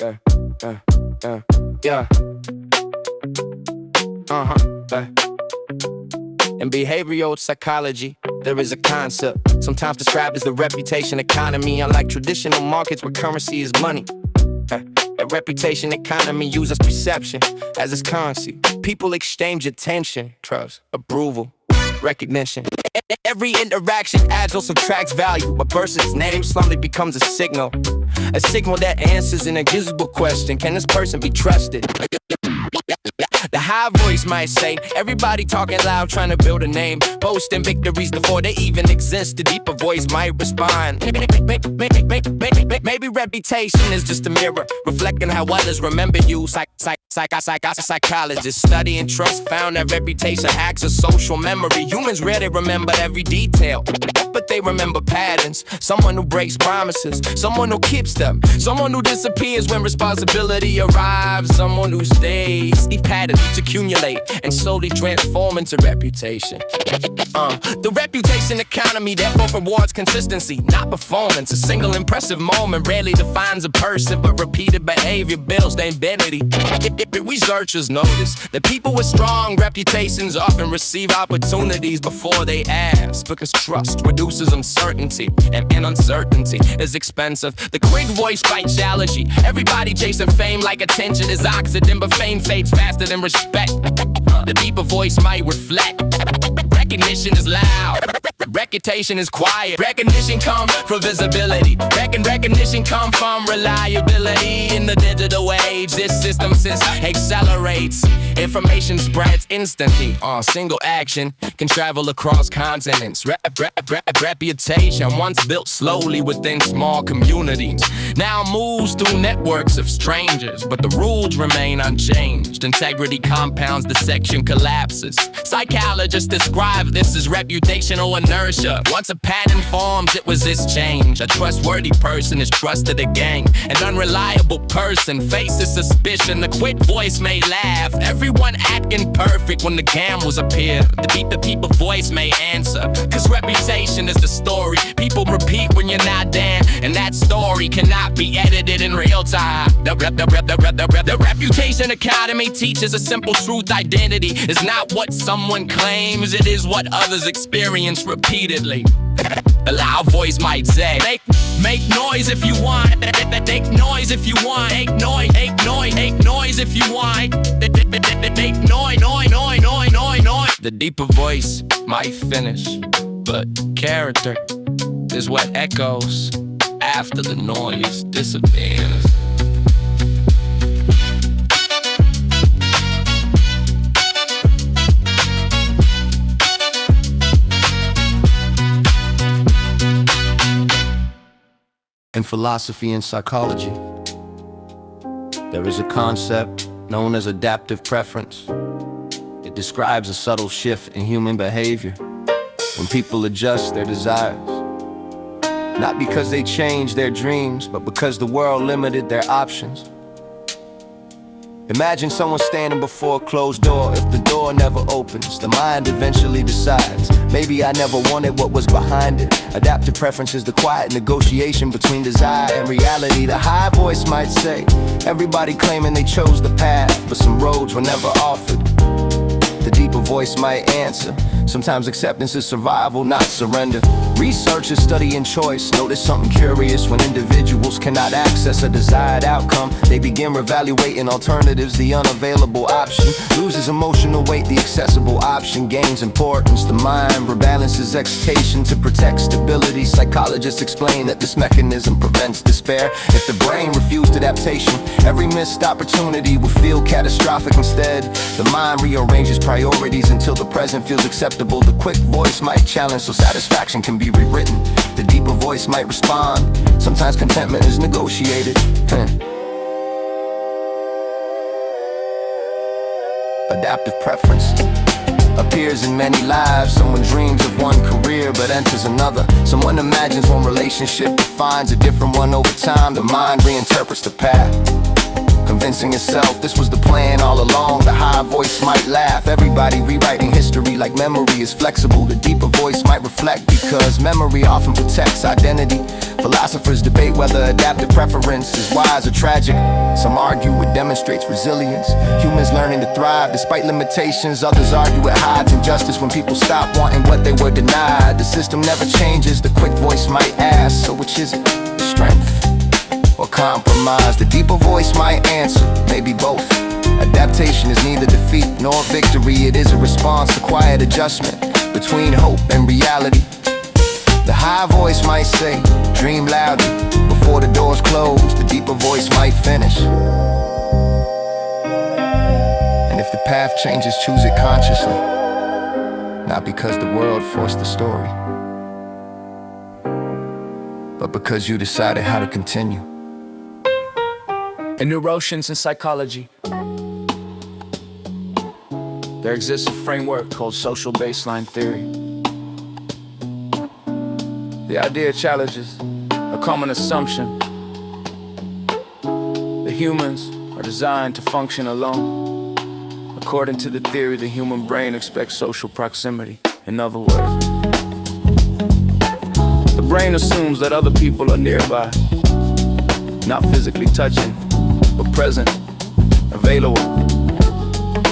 yeah, yeah, yeah, yeah. In behavioral psychology, there is a concept sometimes described as the reputation economy. Unlike traditional markets where currency is money, a reputation economy uses perception as its currency. People exchange attention, trust, approval, recognition. Every interaction adds or subtracts value. A person's name slowly becomes a signal that answers an invisible question: can this person be trusted? The high voice might say, everybody talking loud, trying to build a name, boasting victories before they even exist. The deeper voice might respond, maybe reputation is just a mirror, reflecting how others remember you. Psychologists studying trust found that reputation acts as social memory. Humans rarely remember every detail, but they remember patterns. Someone who breaks promises, someone who keeps them, someone who disappears when responsibility arrives, someone who stays. These patterns accumulate and slowly transform into reputation. The reputation economy therefore rewards consistency, not performance. A single impressive moment rarely defines a person, but repeated behavior builds their identity. Researchers notice that people with strong reputations often receive opportunities before they ask, because trust reduces uncertainty, and uncertainty is expensive. The quick voice fights jealousy. Everybody chasing fame like attention is oxygen, but fame fades faster than respect. The deeper voice might reflect. Recognition is loud, reputation is quiet. Recognition comes from visibility. Recognition comes from reliability. In the digital age, this system accelerates. Information spreads instantly. Single action can travel across continents. Reputation once built slowly within small communities now moves through networks of strangers, but the rules remain unchanged. Integrity compounds, the section collapses. Psychologists describe this as reputational inertia. Once a pattern forms, it resists change. A trustworthy person is trusted again. An unreliable person faces suspicion. The quick voice may laugh, everyone acting perfect when the cameras appear. The people voice may answer, cause reputation is the story people repeat when you're not there, and that story cannot be edited in real time. The reputation economy teaches a simple truth: identity is not what someone claims, it is what others experience repeatedly. A loud voice might say, make noise if you want. Make noise if you want. Make noise if you want. Make noise. The deeper voice might finish, but character is what echoes after the noise disappears. In philosophy and psychology, there is a concept known as adaptive preference. It describes a subtle shift in human behavior when people adjust their desires, not because they changed their dreams, but because the world limited their options. Imagine someone standing before a closed door. If the door never opens, the mind eventually decides, maybe I never wanted what was behind it. Adaptive preference is the quiet negotiation between desire and reality. The high voice might say, everybody claiming they chose the path, but some roads were never offered. The deeper voice might answer, sometimes acceptance is survival, not surrender. Researchers studying choice notice something curious. When individuals cannot access a desired outcome, they begin reevaluating alternatives. The unavailable option loses emotional weight, the accessible option gains importance. The mind rebalances excitation to protect stability. Psychologists explain that this mechanism prevents despair. If the brain refused adaptation, every missed opportunity would feel catastrophic. Instead, the mind rearranges priorities until the present feels acceptable. The quick voice might challenge so satisfaction can be rewritten. The deeper voice might respond, sometimes contentment is negotiated. Adaptive preference appears in many lives. Someone dreams of one career but enters another. Someone imagines one relationship but finds a different one over time. The mind reinterprets the path, convincing yourself this was the plan all along. The high voice might laugh, everybody rewriting history like memory is flexible. The deeper voice might reflect, because memory often protects identity. Philosophers debate whether adaptive preference is wise or tragic. Some argue it demonstrates resilience, humans learning to thrive despite limitations. Others argue it hides injustice when people stop wanting what they were denied. The system never changes, the quick voice might ask, so which is it? Strength or compromise? The deeper voice might answer, maybe both. Adaptation is neither defeat nor victory. It is a response to quiet adjustment between hope and reality. The high voice might say, dream loudly before the doors close. The deeper voice might finish. And if the path changes, choose it consciously, not because the world forced the story, but because you decided how to continue. In neuroscience and psychology, there exists a framework called social baseline theory. The idea challenges a common assumption that humans are designed to function alone. According to the theory, the human brain expects social proximity. In other words, the brain assumes that other people are nearby, not physically touching, but present, available,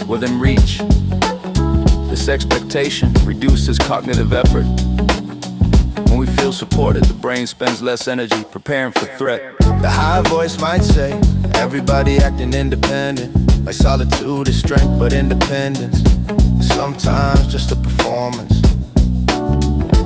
within reach. This expectation reduces cognitive effort. When we feel supported, the brain spends less energy preparing for threat. The high voice might say, everybody acting independent, like solitude is strength, but independence sometimes just a performance.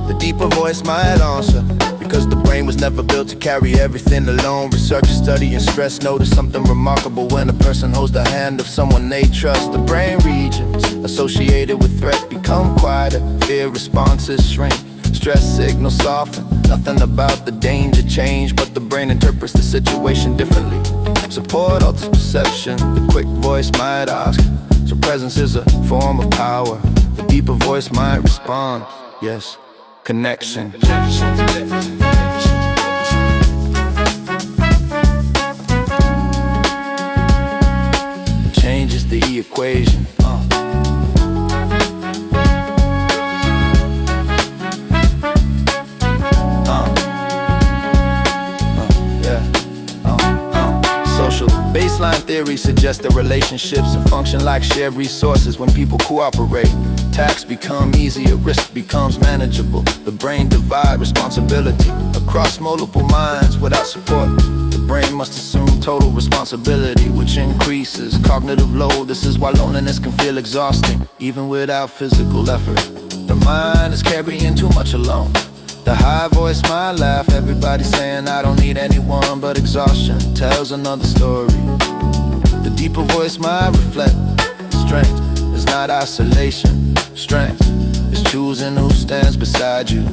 The deeper voice might answer, because the brain was never built to carry everything alone. Researchers study and stress notice something remarkable when a person holds the hand of someone they trust. The brain regions associated with threat become quieter, fear responses shrink, stress signals soften. Nothing about the danger changed, but the brain interprets the situation differently. Support alters perception, the quick voice might ask, so presence is a form of power. The deeper voice might respond, yes, connection. Changes the equation. Baseline theory suggests that relationships function like shared resources. When people cooperate, tasks become easier, risk becomes manageable. The brain divides responsibility across multiple minds. Without support, the brain must assume total responsibility, which increases cognitive load. This is why loneliness can feel exhausting, even without physical effort. The mind is carrying too much alone. The high voice might laugh, everybody saying I don't need anyone, but exhaustion tells another story. The deeper voice might reflect, strength is not isolation. Strength is choosing who stands beside you.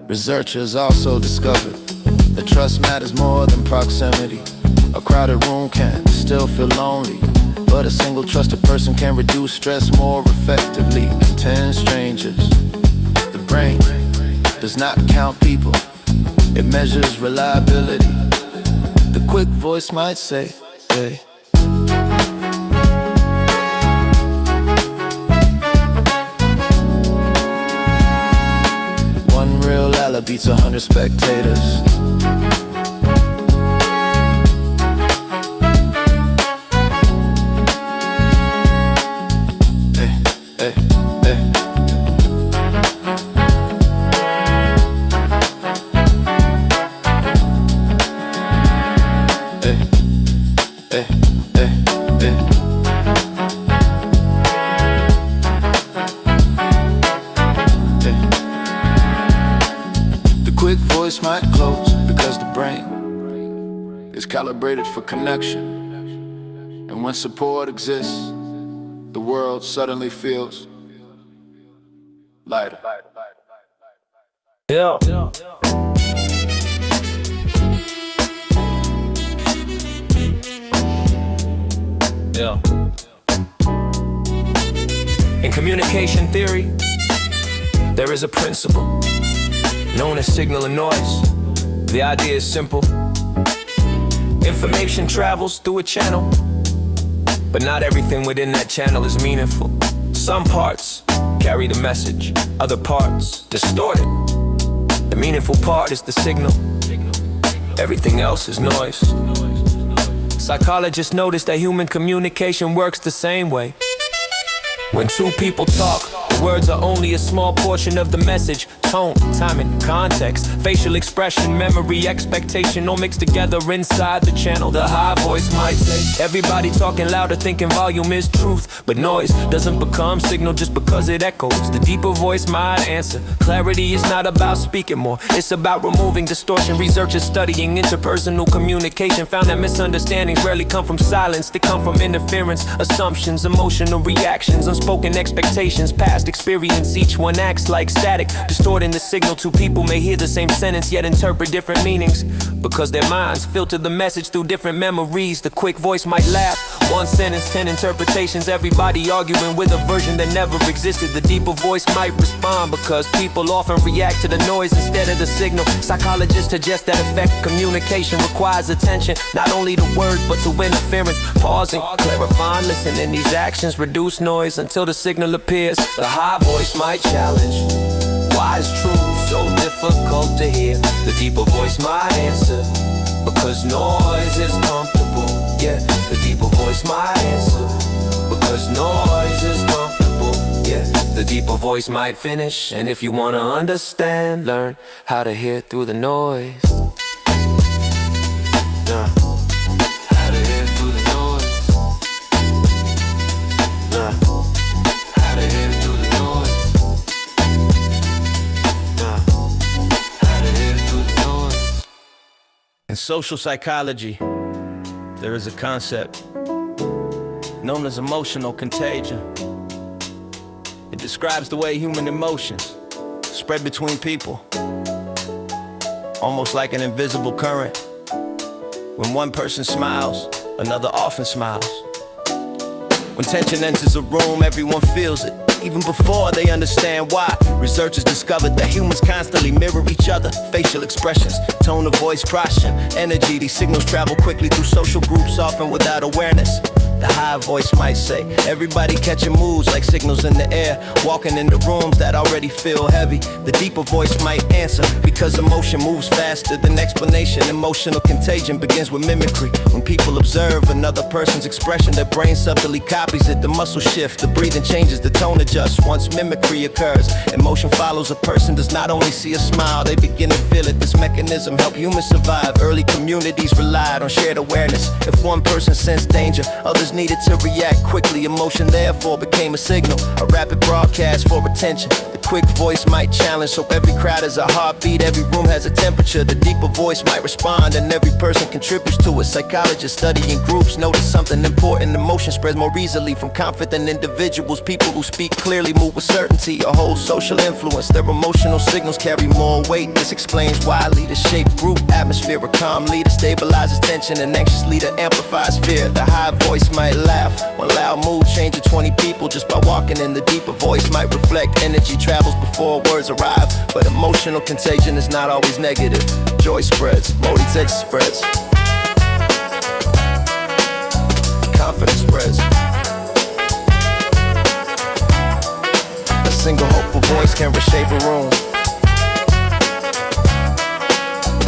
Researchers also discovered that trust matters more than proximity. A crowded room can still feel lonely, but a single trusted person can reduce stress more effectively. 10 strangers. The brain does not count people, it measures reliability. The quick voice might say, hey. One real ally beats 100 spectators. Quick voice might close because the brain is calibrated for connection. And when support exists, the world suddenly feels lighter. Yeah. Yeah. In communication theory, there is a principle known as signal and noise. The idea is simple. Information travels through a channel, but not everything within that channel is meaningful. Some parts carry the message, other parts distort it. The meaningful part is the signal, everything else is noise. Psychologists notice that human communication works the same way. When two people talk, the words are only a small portion of the message. Tone, timing, context, facial expression, memory, expectation all mixed together inside the channel. The high voice might say, everybody talking louder thinking volume is truth, but noise doesn't become signal just because it echoes. The deeper voice might answer, clarity is not about speaking more, it's about removing distortion. Researchers studying interpersonal communication found that misunderstandings rarely come from silence, they come from interference, assumptions, emotional reactions, unspoken expectations, past experience. Each one acts like static, distorting the signal. Two people may hear the same sentence yet interpret different meanings because their minds filter the message through different memories. The quick voice might laugh, one sentence, 10 interpretations, everybody arguing with a version that never existed. The deeper voice might respond because people often react to the noise instead of the signal. Psychologists suggest that effective communication requires attention, not only to words but to interference, pausing, clarifying, listening. These actions reduce noise until the signal appears. The high voice might challenge, why is truth so difficult to hear? The deeper voice might answer, because noise is comfortable. Yeah, the deeper voice might answer, because noise is comfortable. Yeah, the deeper voice might finish, and if you wanna understand, learn how to hear through the noise. How to hear through the noise. How to hear through the noise. How to hear through the noise. In social psychology, there is a concept known as emotional contagion. It describes the way human emotions spread between people, almost like an invisible current. When one person smiles, another often smiles. When tension enters a room, everyone feels it, even before they understand why. Researchers discovered that humans constantly mirror each other. Facial expressions, tone of voice, posture, energy, these signals travel quickly through social groups, often without awareness. The high voice might say, everybody catching moods like signals in the air, walking into rooms that already feel heavy. The deeper voice might answer, because emotion moves faster than explanation. Emotional contagion begins with mimicry. When people observe another person's expression, their brain subtly copies it. The muscle shift, the breathing changes, the tone adjusts. Once mimicry occurs, emotion follows. A person does not only see a smile, they begin to feel it. This mechanism helped humans survive. Early communities relied on shared awareness. If one person sensed danger, others needed to react quickly. Emotion therefore became a signal, a rapid broadcast for attention. The quick voice might challenge, so every crowd is a heartbeat, every room has a temperature. The deeper voice might respond, and every person contributes to it. Psychologists studying groups notice something important. Emotion spreads more easily from confident individuals. People who speak clearly move with certainty or hold social influence. Their emotional signals carry more weight. This explains why leaders shape group atmosphere. A calm leader stabilizes tension, an anxious leader amplifies fear. The high voice might laugh when loud mood changes 20 people just by walking in. The deeper voice might reflect energy travels before words arrive. But emotional contagion is not always negative. Joy spreads, motivation spreads, confidence spreads. A single hopeful voice can reshape a room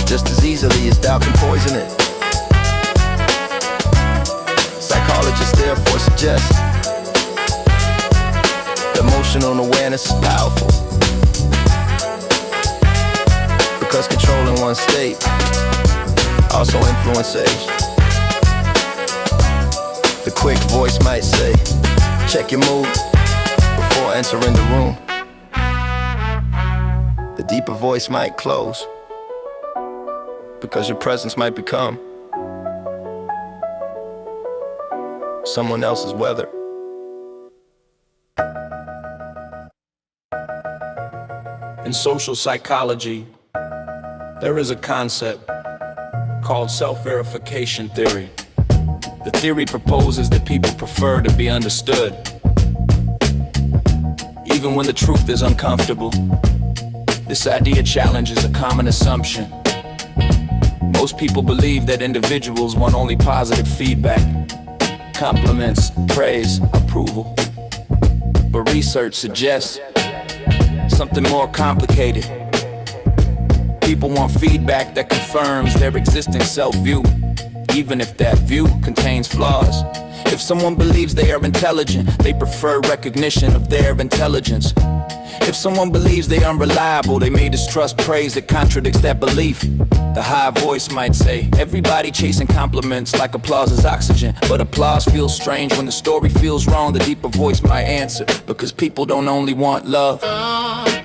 just as easily as doubt can poison it. Psychologists therefore suggest emotional awareness is powerful, because controlling one's state also influences. The quick voice might say, check your mood before entering the room. The deeper voice might close, because your presence might become someone else's weather. In social psychology, there is a concept called self-verification theory. The theory proposes that people prefer to be understood, even when the truth is uncomfortable. This idea challenges a common assumption. Most people believe that individuals want only positive feedback, compliments, praise, approval. But research suggests something more complicated. People want feedback that confirms their existing self-view, even if that view contains flaws. If someone believes they are intelligent, they prefer recognition of their intelligence. If someone believes they are unreliable, they may distrust praise that contradicts that belief. The high voice might say, everybody chasing compliments like applause is oxygen. But applause feels strange when the story feels wrong. The deeper voice might answer, because people don't only want love,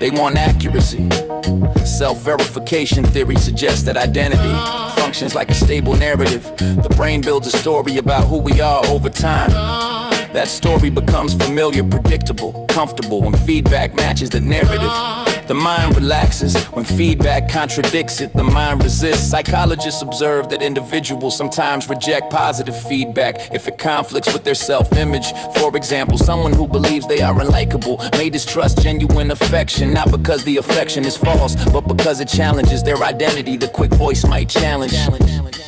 they want accuracy. Self-verification theory suggests that identity functions like a stable narrative. The brain builds a story about who we are over time. That story becomes familiar, predictable, comfortable when feedback matches the narrative. The mind relaxes when feedback contradicts it. The mind resists. Psychologists observe that individuals sometimes reject positive feedback if it conflicts with their self-image. For example, someone who believes they are unlikable may distrust genuine affection, not because the affection is false, but because it challenges their identity. The quick voice might challenge.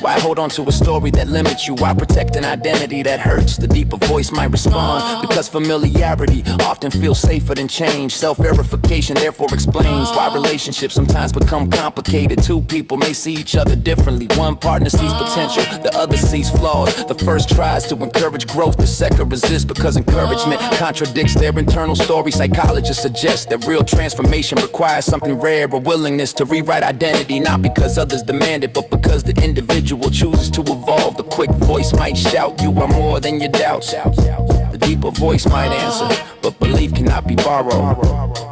Why hold on to a story that limits you? Why protect an identity that hurts? The deeper voice might respond, because familiarity often feels safer than change. Self-verification therefore explains why relationships sometimes become complicated. Two people may see each other differently. One partner sees potential, the other sees flaws. The first tries to encourage growth, the second resists because encouragement contradicts their internal story. Psychologists suggest that real transformation requires something rare, a willingness to rewrite identity, not because others demand it, but because the individual chooses to evolve. The quick voice might shout, you are more than your doubts. The deeper voice might answer, but belief cannot be borrowed,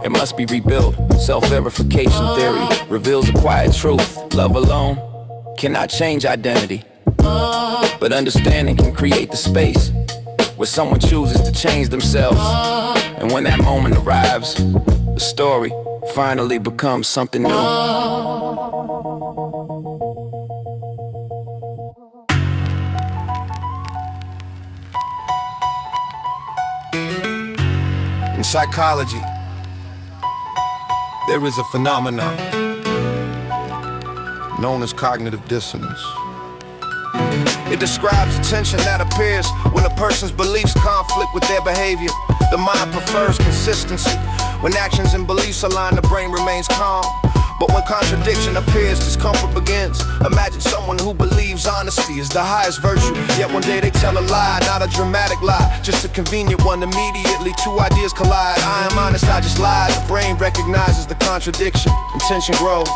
it must be rebuilt. Self-verification theory reveals a quiet truth. Love alone cannot change identity, but understanding can create the space where someone chooses to change themselves. And when that moment arrives, the story finally becomes something new. In psychology, there is a phenomenon known as cognitive dissonance. It describes the tension that appears when a person's beliefs conflict with their behavior. The mind prefers consistency. When actions and beliefs align, the brain remains calm. But when contradiction appears, discomfort begins. Imagine someone who believes honesty is the highest virtue, yet one day they tell a lie, not a dramatic lie, just a convenient one. Immediately two ideas collide. I am honest, I just lied. The brain recognizes the contradiction, and tension grows.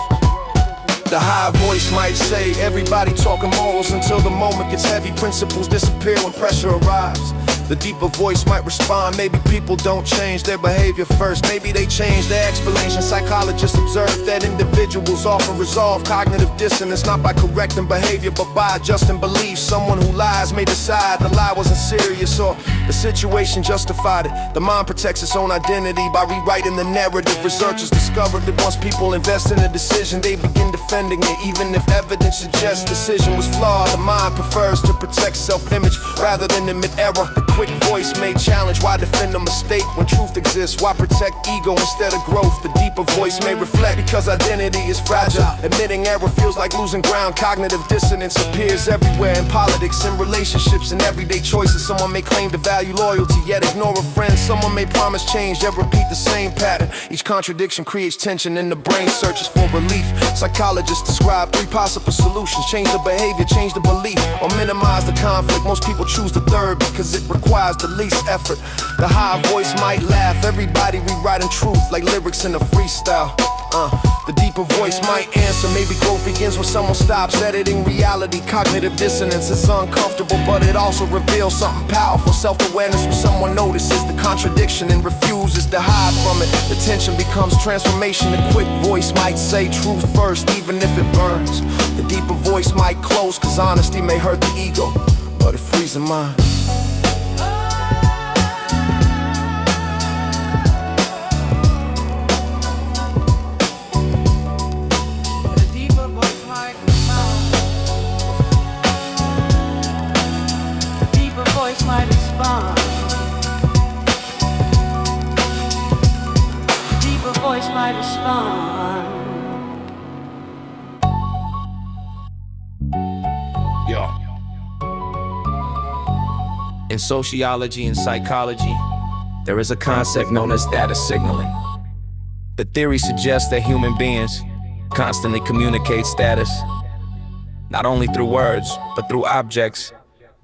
The high voice might say, everybody talking morals until the moment gets heavy. Principles disappear when pressure arrives. The deeper voice might respond, maybe people don't change their behavior first, maybe they change their explanation. Psychologists observe that individuals often resolve cognitive dissonance not by correcting behavior, but by adjusting beliefs. Someone who lies may decide the lie wasn't serious or the situation justified it. The mind protects its own identity by rewriting the narrative. Researchers discovered that once people invest in a decision, they begin defending it, even if evidence suggests decision was flawed. The mind prefers to protect self-image rather than admit error. Quick voice may challenge, why defend a mistake when truth exists? Why protect ego instead of growth? The deeper voice may reflect, because identity is fragile. Admitting error feels like losing ground. Cognitive dissonance appears everywhere, in politics, in relationships, in everyday choices. Someone may claim to value loyalty, yet ignore a friend. Someone may promise change, yet repeat the same pattern. Each contradiction creates tension, and the brain searches for relief. Psychologists describe three possible solutions: change the behavior, change the belief, or minimize the conflict. Most people choose the third because it requires the least effort. The high voice might laugh, everybody rewriting truth like lyrics in a freestyle. The deeper voice might answer, maybe growth begins when someone stops editing reality. Cognitive dissonance is uncomfortable, but it also reveals something powerful. Self-awareness when someone notices the contradiction and refuses to hide from it. The tension becomes transformation. The quick voice might say truth first, even if it burns. The deeper voice might close, cause honesty may hurt the ego, but it frees the mind. Might respond. In sociology and psychology, there is a concept known as status signaling. The theory suggests that human beings constantly communicate status, not only through words, but through objects,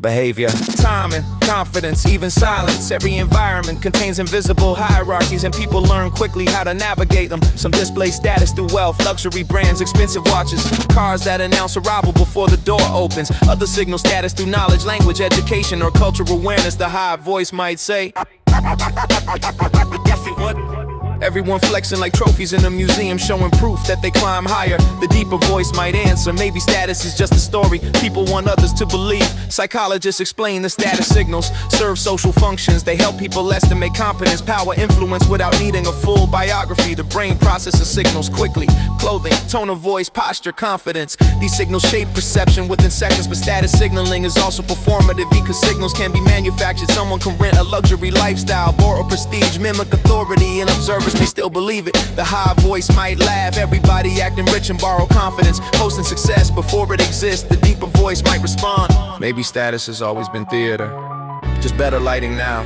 behavior, timing, confidence, even silence. Every environment contains invisible hierarchies, and people learn quickly how to navigate them. Some display status through wealth, luxury brands, expensive watches, cars that announce arrival before the door opens. Others signal status through knowledge, language, education, or cultural awareness. The high voice might say, yes, it would. Everyone flexing like trophies in a museum, showing proof that they climb higher. The deeper voice might answer, maybe status is just a story people want others to believe. Psychologists explain the status signals serve social functions. They help people estimate competence, power, influence without needing a full biography. The brain processes signals quickly. Clothing, tone of voice, posture, confidence. These signals shape perception within seconds, but status signaling is also performative because signals can be manufactured. Someone can rent a luxury lifestyle, borrow prestige, mimic authority, and observers may still believe it. The high voice might laugh, everybody acting rich and borrow confidence, posting success before it exists. The deeper voice might respond, maybe status has always been theater, just better lighting now.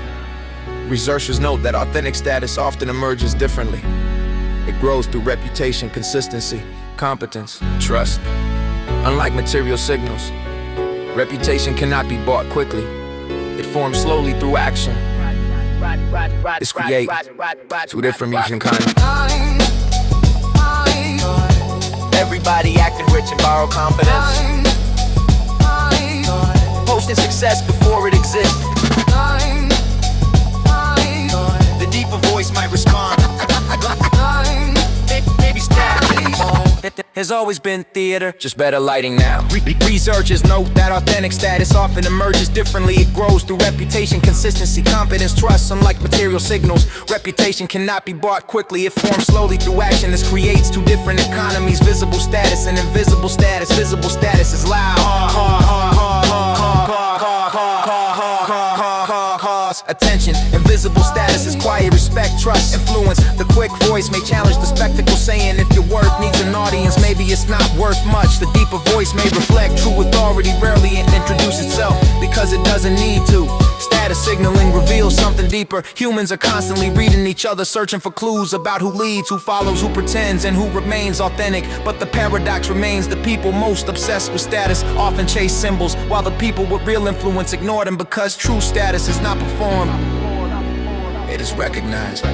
Researchers note that authentic status often emerges differently. It grows through reputation, consistency, competence, trust. Unlike material signals, reputation cannot be bought quickly. It forms slowly through action. This creates two different music kinds. Everybody acting rich and borrow confidence, posting success before it exists. The deeper voice might respond, maybe status has always been theater, just better lighting now. Researchers note that authentic status often emerges differently. It grows through reputation, consistency, competence, trust. Unlike material signals, reputation cannot be bought quickly. It forms slowly through action. This creates two different economies, visible status and invisible status. Visible status is loud, attention. Invisible status is quiet, respect, trust, influence. The quick voice may challenge the spectacle, saying if your worth needs an audience, maybe it's not worth much. The deeper voice may reflect true authority, rarely introduce itself because it doesn't need to. Status signaling reveals something deeper. Humans are constantly reading each other, searching for clues about who leads, who follows, who pretends, and who remains authentic. But the paradox remains, the people most obsessed with status often chase symbols, while the people with real influence ignore them because true status is not performed, it is recognized.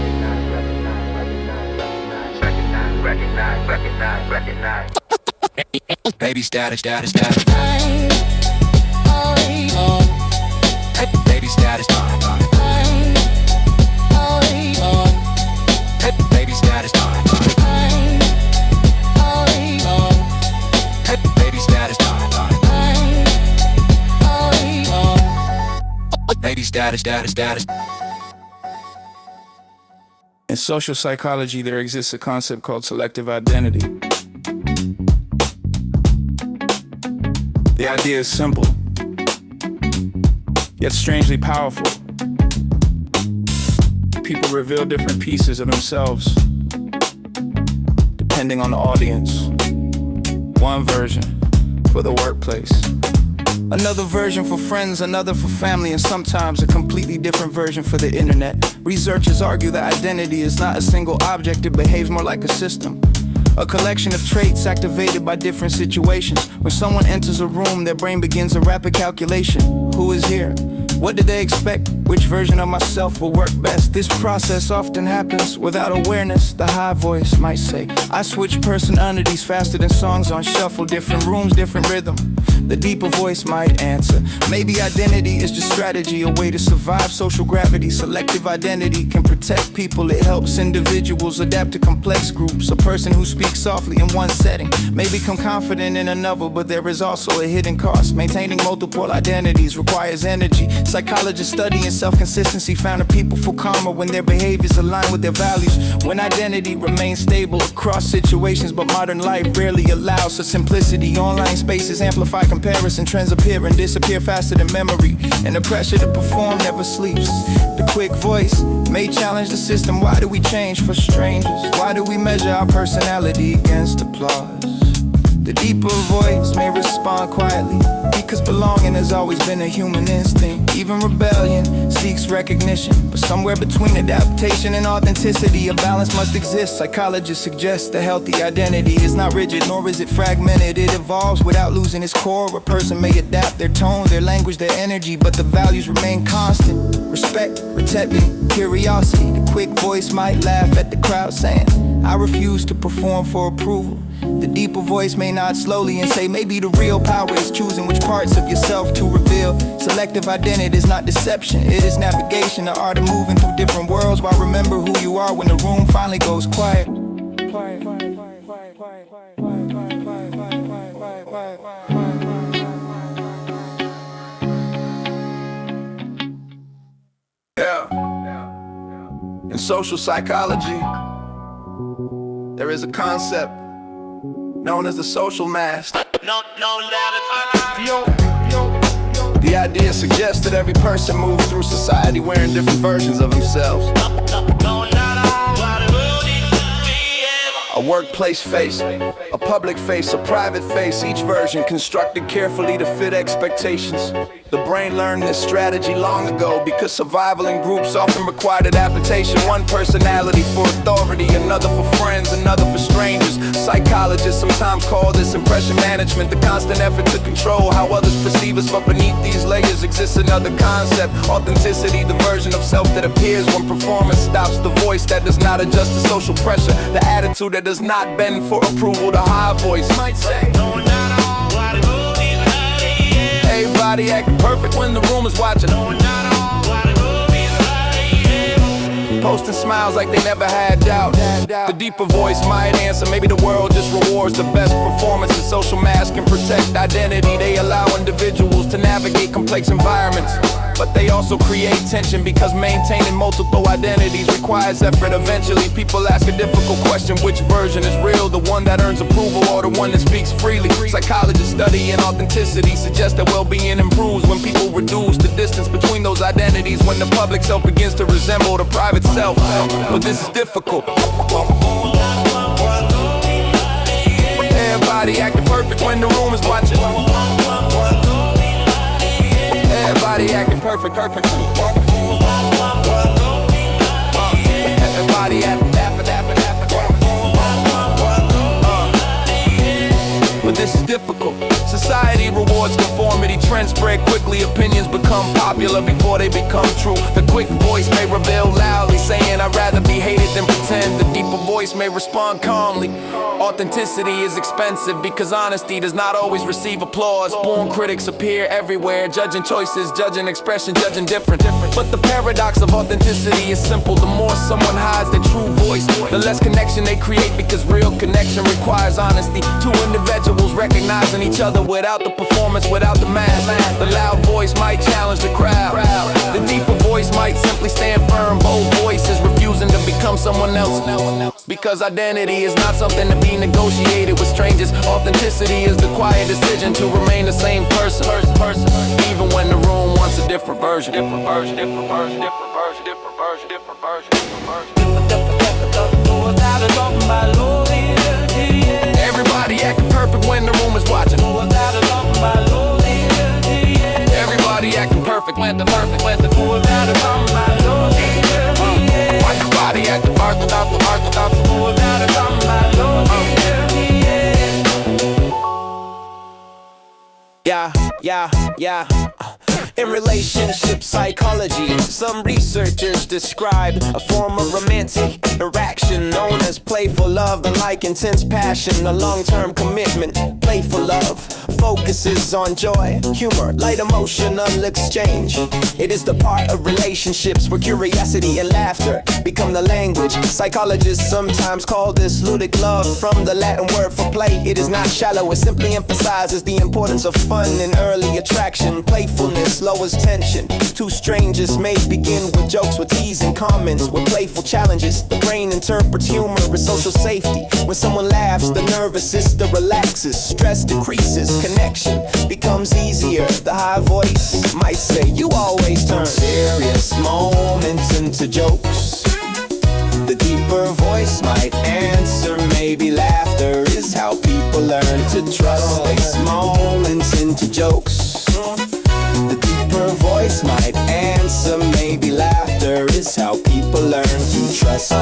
Recognize. Baby status. Baby status. Baby status. Baby status. Baby status. In social psychology, there exists a concept called selective identity. The idea is simple, yet strangely powerful. People reveal different pieces of themselves depending on the audience. One version for the workplace, another version for friends, another for family, and sometimes a completely different version for the internet. Researchers argue that identity is not a single object, it behaves more like a system. A collection of traits activated by different situations. When someone enters a room, their brain begins a rapid calculation. Who is here? What did they expect? Which version of myself will work best? This process often happens without awareness. The high voice might say, I switch personalities faster than songs on shuffle. Different rooms, different rhythm. The deeper voice might answer, maybe identity is just strategy, a way to survive social gravity. Selective identity can protect people. It helps individuals adapt to complex groups. A person who speaks softly in one setting may become confident in another, but there is also a hidden cost. Maintaining multiple identities requires energy. Psychologists studying self-consistency found that people feel calmer when their behaviors align with their values. When identity remains stable across situations, but modern life rarely allows for simplicity. Online spaces amplify comparison, trends appear and disappear faster than memory, and the pressure to perform never sleeps. The quick voice may challenge the system. Why do we change for strangers? Why do we measure our personality against applause? The deeper voice may respond quietly, because belonging has always been a human instinct. Even rebellion seeks recognition, but somewhere between adaptation and authenticity, a balance must exist. Psychologists suggest a healthy identity is not rigid, nor is it fragmented. It evolves without losing its core. A person may adapt their tone, their language, their energy, but the values remain constant. Respect, protecting, curiosity. The quick voice might laugh at the crowd saying, I refuse to perform for approval. The deeper voice may nod slowly and say, maybe the real power is choosing which parts of yourself to reveal. Selective identity is not deception, it is navigation, the art of moving through different worlds while remember who you are when the room finally goes quiet. Yeah. In social psychology, there is a concept known as the social mask. The idea suggests that every person moves through society wearing different versions of themselves. A workplace face, a public face, a private face, each version constructed carefully to fit expectations. The brain learned this strategy long ago because survival in groups often required adaptation. One personality for authority, another for friends, another for strangers. Psychologists sometimes call this impression management, the constant effort to control how others perceive us. But beneath these layers exists another concept, authenticity, the version of self that appears when performance stops, the voice that does not adjust to social pressure, the attitude that does not bend for approval. The high voice might say, everybody acting perfect when the room is watching. Posting smiles like they never had doubt. The deeper voice might answer, maybe the world just rewards the best performances. Social masks can protect identity. They allow individuals to navigate complex environments, but they also create tension because maintaining multiple identities requires effort. Eventually people ask a difficult question, which version is real? The one that earns approval or the one that speaks freely? Psychologists studying authenticity suggest that well-being improves when people reduce the distance between those identities, when the public self begins to resemble the private self. But this is difficult. Everybody acting perfect when the room is watching. Everybody acting perfect. Everybody acting but this is difficult. Society rewards conformity, trends spread quickly, opinions become popular before they become true. The quick voice may rebel loudly, saying I'd rather be hated than pretend. The deeper voice may respond calmly. Authenticity is expensive because honesty does not always receive applause. Born critics appear everywhere, judging choices, judging expression, judging different. But the paradox of authenticity is simple. The more someone hides their true voice, the less connection they create, because real connection requires honesty. Two individuals recognizing each other without the performance, without the mask. The loud voice might challenge the crowd. The deeper voice might simply stand firm. Bold voices refusing to become someone else, because identity is not something to be negotiated with strangers. Authenticity is the quiet decision to remain the same person, even when the room wants a different version. Everybody acting perfect when the room is watching. Everybody acting perfect when the room is watching. Everybody acting perfect. Yeah. In relationship psychology, some researchers describe a form of romantic interaction known as playful love. Unlike intense passion, a long-term commitment, playful love focuses on joy, humor, light emotional exchange. It is the part of relationships where curiosity and laughter become the language. Psychologists sometimes call this ludic love, from the Latin word for play. It is not shallow, it simply emphasizes the importance of fun and early attraction. Playfulness lowers tension. Two strangers may begin with jokes, with ease and comments, with playful challenges. The brain interprets humor as social safety. When someone laughs, the nervous system relaxes, stress decreases, connection becomes easier. The high voice might say, you always turn serious moments into jokes. The deeper voice might answer, maybe laughter is how people learn to trust. Space moments into jokes. The deeper voice might answer. Maybe laughter is how people learn to trust.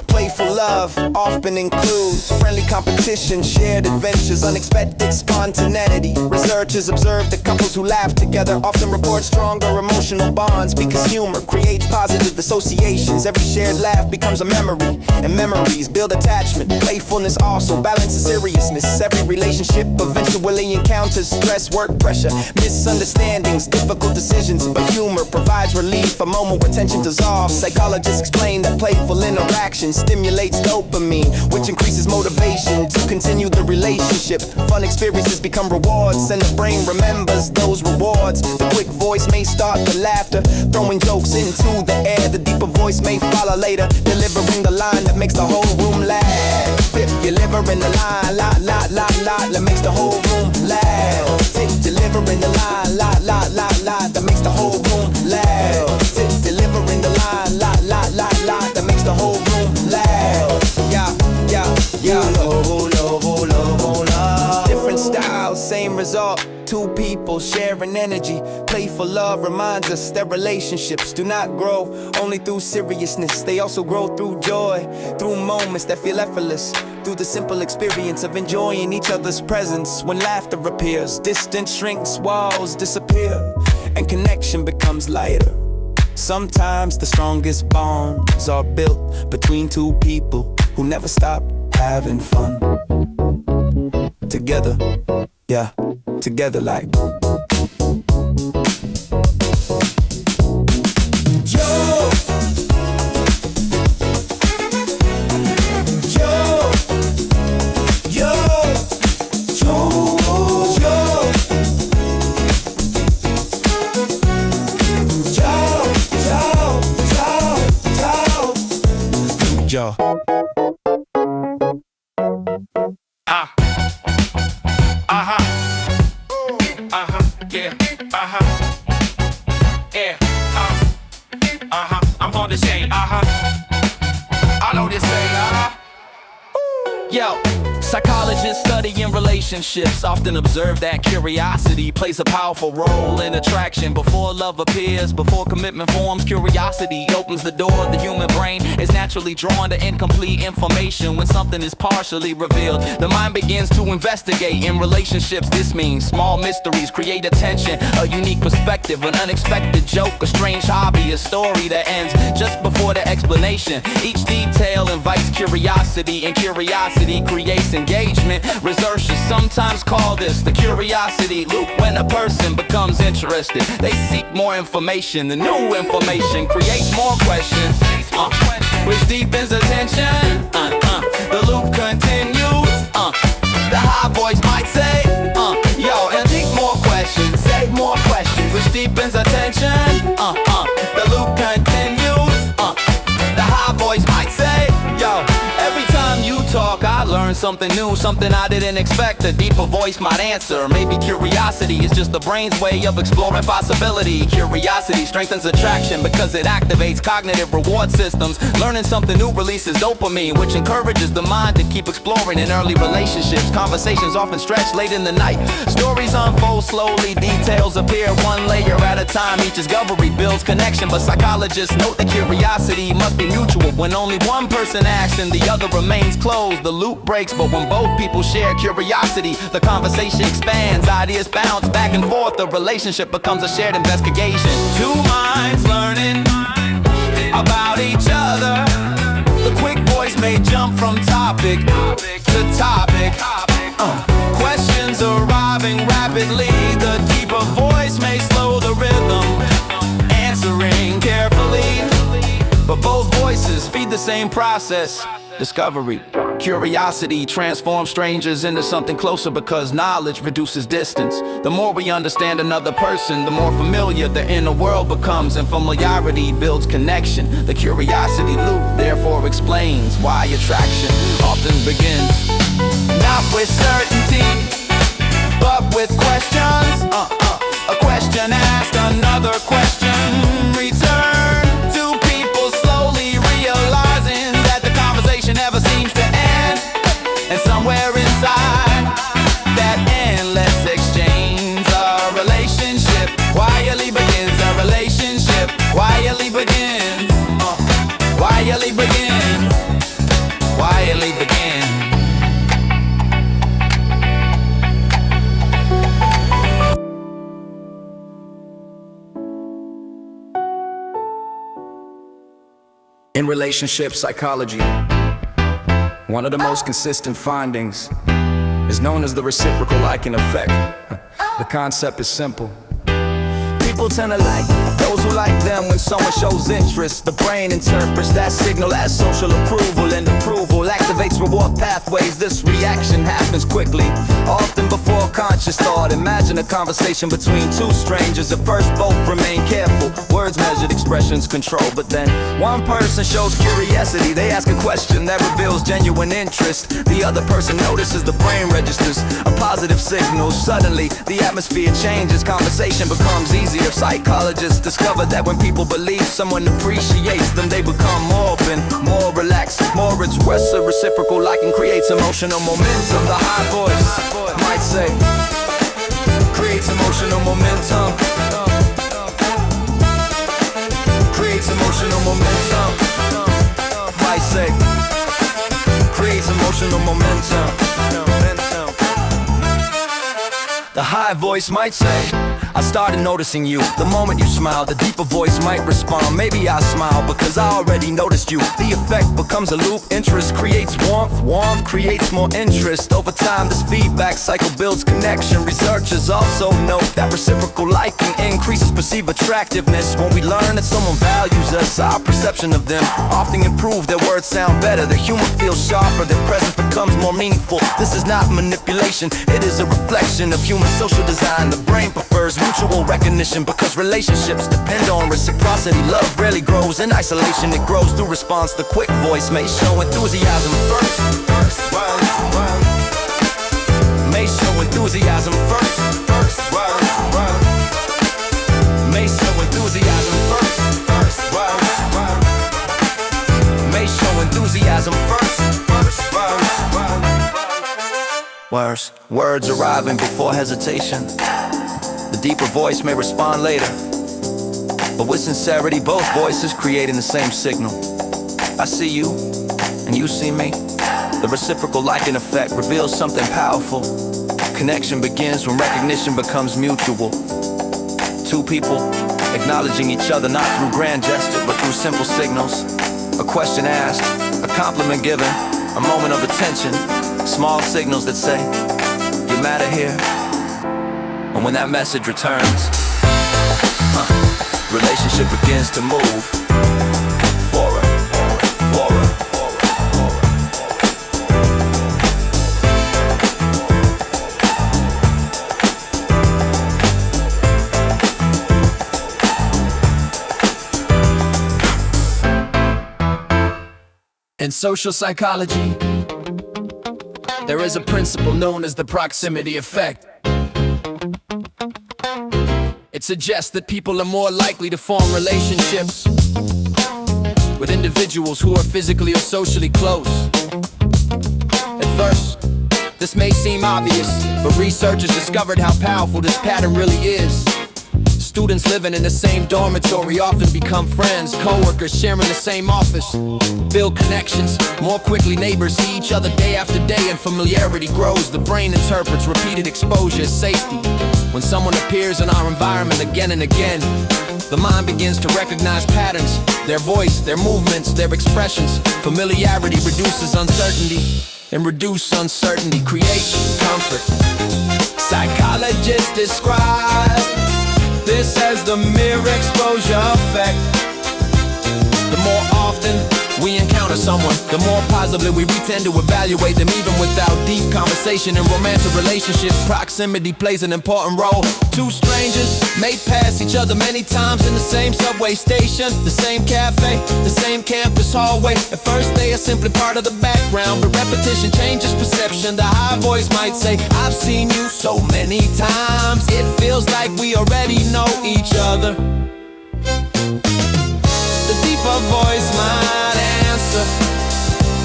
Playful love often includes friendly competition, shared adventures, unexpected spontaneity. Researchers observe that couples who laugh together often report stronger emotional bonds because humor creates positive associations. Every shared laugh becomes a memory, and memories build attachment. Playfulness also balances seriousness. Every relationship eventually encounters stress, work pressure, misunderstandings, difficult decisions, but humor provides relief. A moment where tension dissolves. Psychologists explain that playful interaction stimulates dopamine, which increases motivation to continue the relationship. Fun experiences become rewards, and the brain remembers those rewards. The quick voice may start the laughter, throwing jokes into the air. The deeper voice may follow later, delivering the line that makes the whole room laugh. If you're delivering the line, that makes the whole room laugh. Delivering the line, that makes the whole room laugh. Delivering the line, that makes the whole room laugh. Love. Different styles, same result. Two people sharing energy. Playful love reminds us that relationships do not grow only through seriousness. They also grow through joy, through moments that feel effortless, through the simple experience of enjoying each other's presence. When laughter appears, distance shrinks, walls disappear, and connection becomes lighter. Sometimes the strongest bonds are built between two people who never stop having fun. Together, yeah, together like Joe. Yeah, yeah, I'm on the chain, I know this ain't, Yo, psychologists studying relationships often observe that curiosity plays a powerful role in attraction. Before love appears, before commitment forms, curiosity opens the door. The human brain is naturally drawn to incomplete information. When something is partially revealed, the mind begins to investigate. In relationships, this means small mysteries create attention, a unique perspective, an unexpected joke, a strange hobby, a story that ends just before the explanation. Each detail invites curiosity, and curiosity creates engagement. Researchers sometimes call this the curiosity loop. When a person becomes interested, they seek more information. The new information creates more questions, which deepens attention. The loop continues. The high voice might say, yo, and seek more questions, save more questions, which deepens attention. The loop continues. The high voice might say, yo, every time you talk, I learn something new, something I didn't expect. A deeper voice might answer. Maybe curiosity is just the brain's way of exploring possibility. Curiosity strengthens attraction because it activates cognitive reward systems. Learning something new releases dopamine, which encourages the mind to keep exploring. In early relationships, conversations often stretch late in the night. Stories unfold slowly, details appear one layer at a time. Each discovery builds connection, but psychologists note that curiosity must be mutual. When only one person acts and the other remains closed, the loop breaks. But when both people share curiosity, the conversation expands, ideas bounce back and forth, the relationship becomes a shared investigation. Two minds learning about each other. The quick voice may jump from topic to topic. Questions arriving rapidly. The deeper voice may slow the rhythm, answering carefully. But both voices feed the same process. Discovery. Curiosity transforms strangers into something closer because knowledge reduces distance. The more we understand another person, the more familiar the inner world becomes, and familiarity builds connection. The curiosity loop therefore explains why attraction often begins not with certainty, but with questions. A question asked, another question returned. Two people slowly realizing that the conversation never seems to end, and somewhere inside begins. Quietly begins. Quietly begins. In relationship psychology, one of the most consistent findings is known as the reciprocal liking effect. The concept is simple. People tend to like those who like them. When someone shows interest, the brain interprets that signal as social approval, and approval activates reward pathways. This reaction happens quickly, often before conscious thought. Imagine a conversation between two strangers. At first both remain careful, words measured, expressions controlled. But then one person shows curiosity. They ask a question that reveals genuine interest. The other person notices the brain registers a positive signal. Suddenly the atmosphere changes, conversation becomes easier. Psychologists discover that when people believe someone appreciates them, they become more open, more relaxed, more expressive. Reciprocal liking creates emotional momentum. The high voice might say, creates emotional momentum. Creates emotional momentum. Might say, creates emotional momentum. The high voice might say, I started noticing you the moment you smile. The deeper voice might respond, maybe I smile because I already noticed you. The effect becomes a loop, interest creates warmth, warmth creates more interest. Over time this feedback cycle builds connection. Researchers also note that reciprocal liking increases perceived attractiveness. When we learn that someone values us, our perception of them often improves. Their words sound better, their humor feels sharper, their presence becomes more meaningful. This is not manipulation, it is a reflection of human social design. The brain prefers mutual recognition because relationships depend on reciprocity. Love rarely grows in isolation, it grows through response. The quick voice may show enthusiasm first. May show enthusiasm first. May show enthusiasm first. May show enthusiasm first. Words arriving before hesitation. The deeper voice may respond later, but with sincerity, both voices creating the same signal. I see you, and you see me. The reciprocal liking effect reveals something powerful. Connection begins when recognition becomes mutual. Two people acknowledging each other not through grand gestures, but through simple signals. A question asked, a compliment given, a moment of attention. Small signals that say, you matter here. And when that message returns, relationship begins to move forward. In social psychology, there is a principle known as the proximity effect. It suggests that people are more likely to form relationships with individuals who are physically or socially close. At first, this may seem obvious, but researchers discovered how powerful this pattern really is. Students living in the same dormitory often become friends. Co-workers sharing the same office build connections more quickly. Neighbors see each other day after day, and familiarity grows. The brain interprets repeated exposure as safety. When someone appears in our environment again and again, the mind begins to recognize patterns. Their voice, their movements, their expressions. Familiarity reduces uncertainty, and reduced uncertainty creates comfort. Psychologists describe this as the mere exposure effect. The more often we encounter someone, the more positively we tend to evaluate them. Even without deep conversation in romantic relationships, proximity plays an important role. Two strangers may pass each other many times in the same subway station, the same cafe, the same campus hallway. At first they are simply part of the background, but repetition changes perception. The high voice might say, I've seen you so many times, it feels like we already know each other. The deeper voice might answer,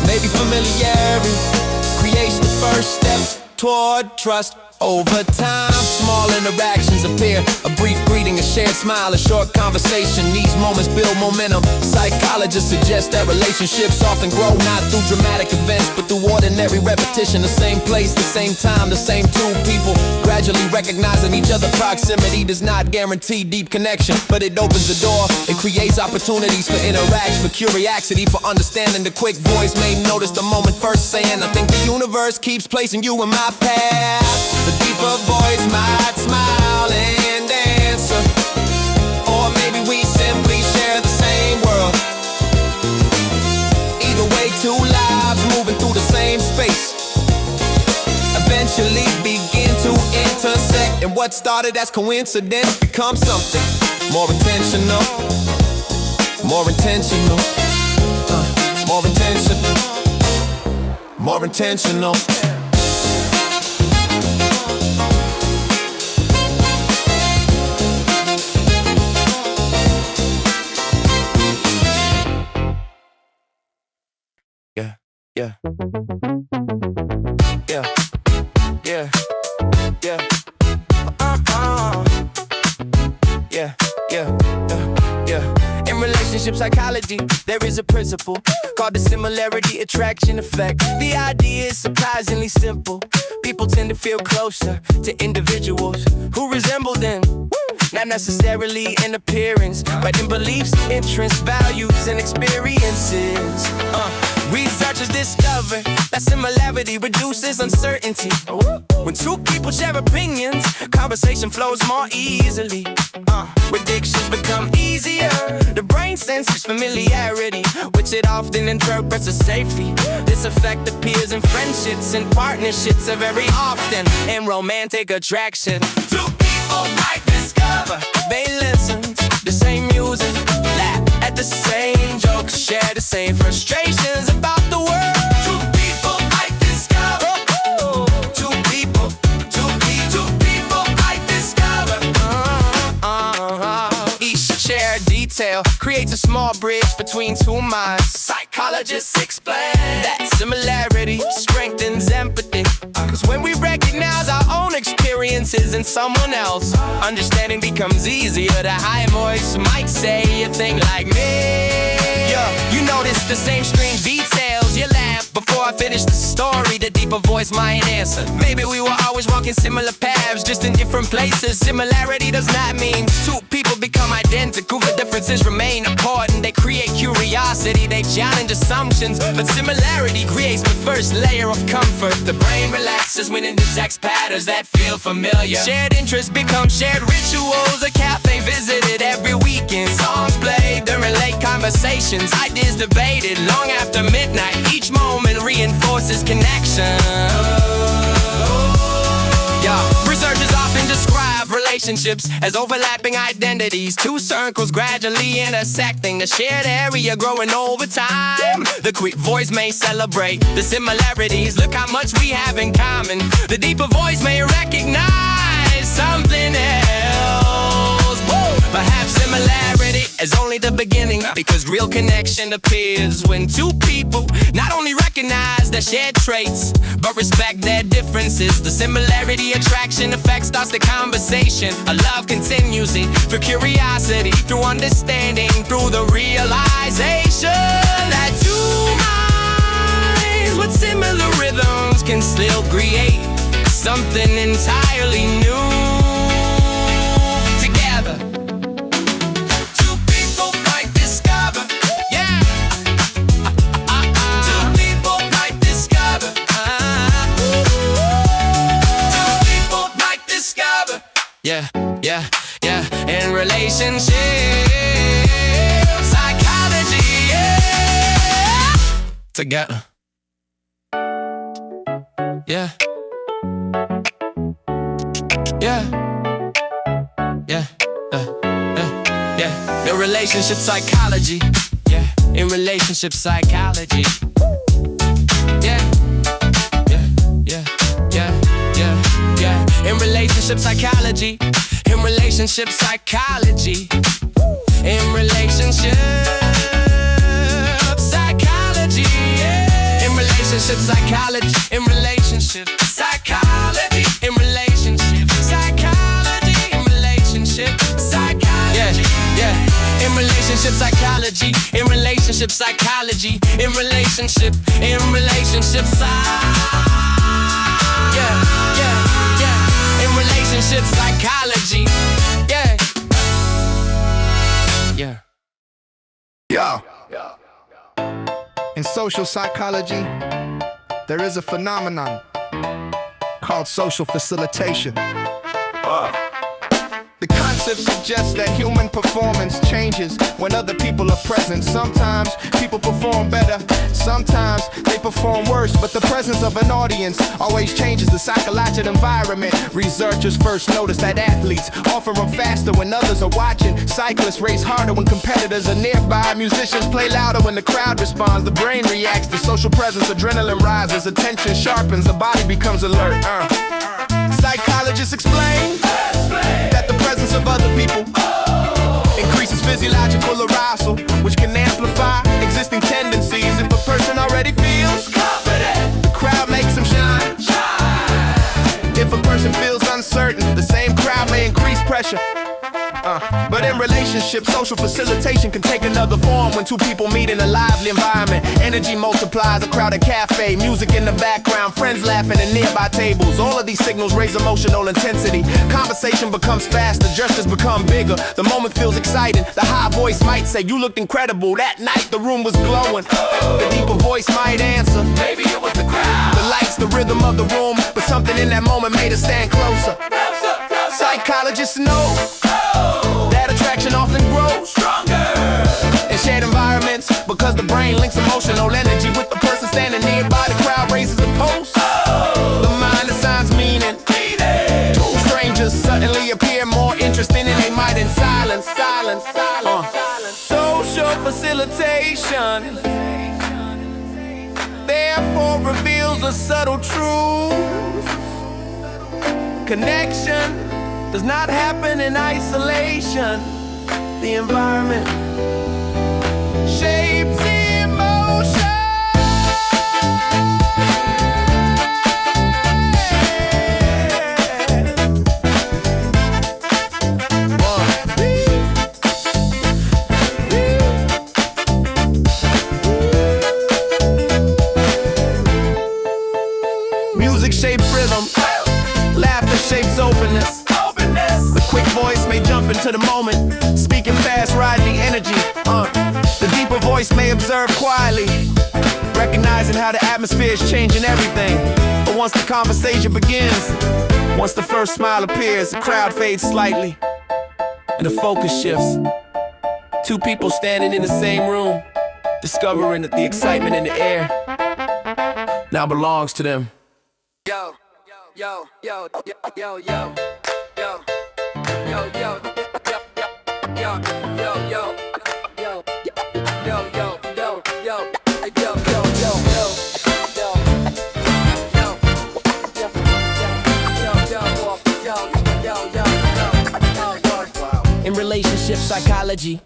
maybe familiarity creates the first step toward trust. Over time, small interactions appear. A brief greeting, a shared smile, a short conversation. These moments build momentum. Psychologists suggest that relationships often grow not through dramatic events, but through ordinary repetition. The same place, the same time, the same two people gradually recognizing each other. Proximity does not guarantee deep connection, but it opens the door. It creates opportunities for interaction, for curiosity, for understanding. The quick voice may notice the moment first saying, I think the universe keeps placing you in my path. The deeper voice might smile and answer, or maybe we simply share the same world. Either way, two lives moving through the same space eventually begin to intersect, and what started as coincidence becomes something more intentional. More intentional. More intentional. More intentional. Yeah, yeah. Yeah, yeah, yeah. Yeah, yeah, yeah. In relationship psychology, there is a principle called the similarity attraction effect. The idea is surprisingly simple. People tend to feel closer to individuals who resemble them. Not necessarily in appearance, but in beliefs, interests, values, and experiences. Researchers discover that similarity reduces uncertainty. When two people share opinions, conversation flows more easily. Predictions become easier. The brain senses familiarity, which it often interprets as safety. This effect appears in friendships and partnerships very often in romantic attraction. Two people might discover they listen to the same music, laugh at the same jokes, share the same frustrations about the world. Two people might discover. Two people might discover. Each shared detail creates a small bridge between two minds. Psychologists explain that similarity strengthens empathy. Cause when we recognize our own experiences in someone else, understanding becomes easier. The high voice might say you think like me. Yeah, you notice the same strange details. You laugh before I finish the story. The deeper voice might answer, maybe we were always walking similar paths, just in different places. Similarity does not mean two people become identical. The differences remain important. They create curiosity, they challenge assumptions, but similarity creates the first layer of comfort. The brain relaxes when it detects patterns that feel familiar. Shared interests become shared rituals. A cafe visited every weekend. Songs played during late conversations. Ideas debated long after midnight. Each moment reinforces connection. Yeah, researchers often describe relationships as overlapping identities. Two circles gradually intersecting, the shared area growing over time. The quick voice may celebrate the similarities. Look how much we have in common. The deeper voice may recognize something else. Perhaps similarity is only the beginning, because real connection appears when two people not only recognize their shared traits, but respect their differences. The similarity attraction effect starts the conversation. A love continues for curiosity, through understanding, through the realization that two minds with similar rhythms can still create something entirely new. Yeah, yeah, yeah. In relationship psychology, yeah. Together. Yeah. Yeah. Yeah. Yeah. The relationship psychology. Yeah. In relationship psychology. Yeah. Yeah. Yeah. Yeah. Yeah. In relationship psychology. In relationship psychology. In relationship psychology. Yeah. In relationship psychology. In relationship psychology. In relationship relationship psychology, in relationship psychology, in relationship yeah, yeah, yeah, in relationship psychology, yeah, yeah. Yo. In social psychology, there is a phenomenon called social facilitation. The concept suggests that human performance changes when other people are present. Sometimes people perform better, sometimes they perform worse, but the presence of an audience always changes the psychological environment. Researchers first noticed that athletes often run faster when others are watching. Cyclists race harder when competitors are nearby. Musicians play louder when the crowd responds. The brain reacts to social presence, adrenaline rises, attention sharpens, the body becomes alert. Psychologists explain that the presence of other people increases physiological arousal, which can amplify existing tendencies. If a person already feels confident, the crowd makes them shine. If a person feels uncertain, the same crowd may increase pressure. But in relationships, social facilitation can take another form when two people meet in a lively environment. Energy multiplies, a crowded cafe, music in the background, friends laughing at nearby tables. All of these signals raise emotional intensity. Conversation becomes faster, gestures become bigger. The moment feels exciting. The high voice might say, "You looked incredible." That night the room was glowing. The deeper voice might answer, "Maybe it was the crowd." The lights, the rhythm of the room, but something in that moment made us stand closer. Psychologists know that attraction often grows stronger in shared environments, because the brain links emotional energy with the person standing nearby. The crowd raises a pulse. The mind assigns meaning. Two strangers suddenly appear more interesting than they might in silence. Social facilitation therefore reveals a subtle truth. Connection does not happen in isolation. The environment shapes emotion. Music shapes rhythm. Laughter shapes openness. The quick voice may jump into the moment, speaking fast, riding the energy. The deeper voice may observe quietly, recognizing how the atmosphere is changing everything. But once the conversation begins, once the first smile appears, the crowd fades slightly, and the focus shifts. Two people standing in the same room, discovering that the excitement in the air now belongs to them. Yo, yo, yo, yo, yo, yo. Yo, yo, yo, yo, yo, yo, yo, yo, yo, yo, yo, yo, yo. In relationship psychology,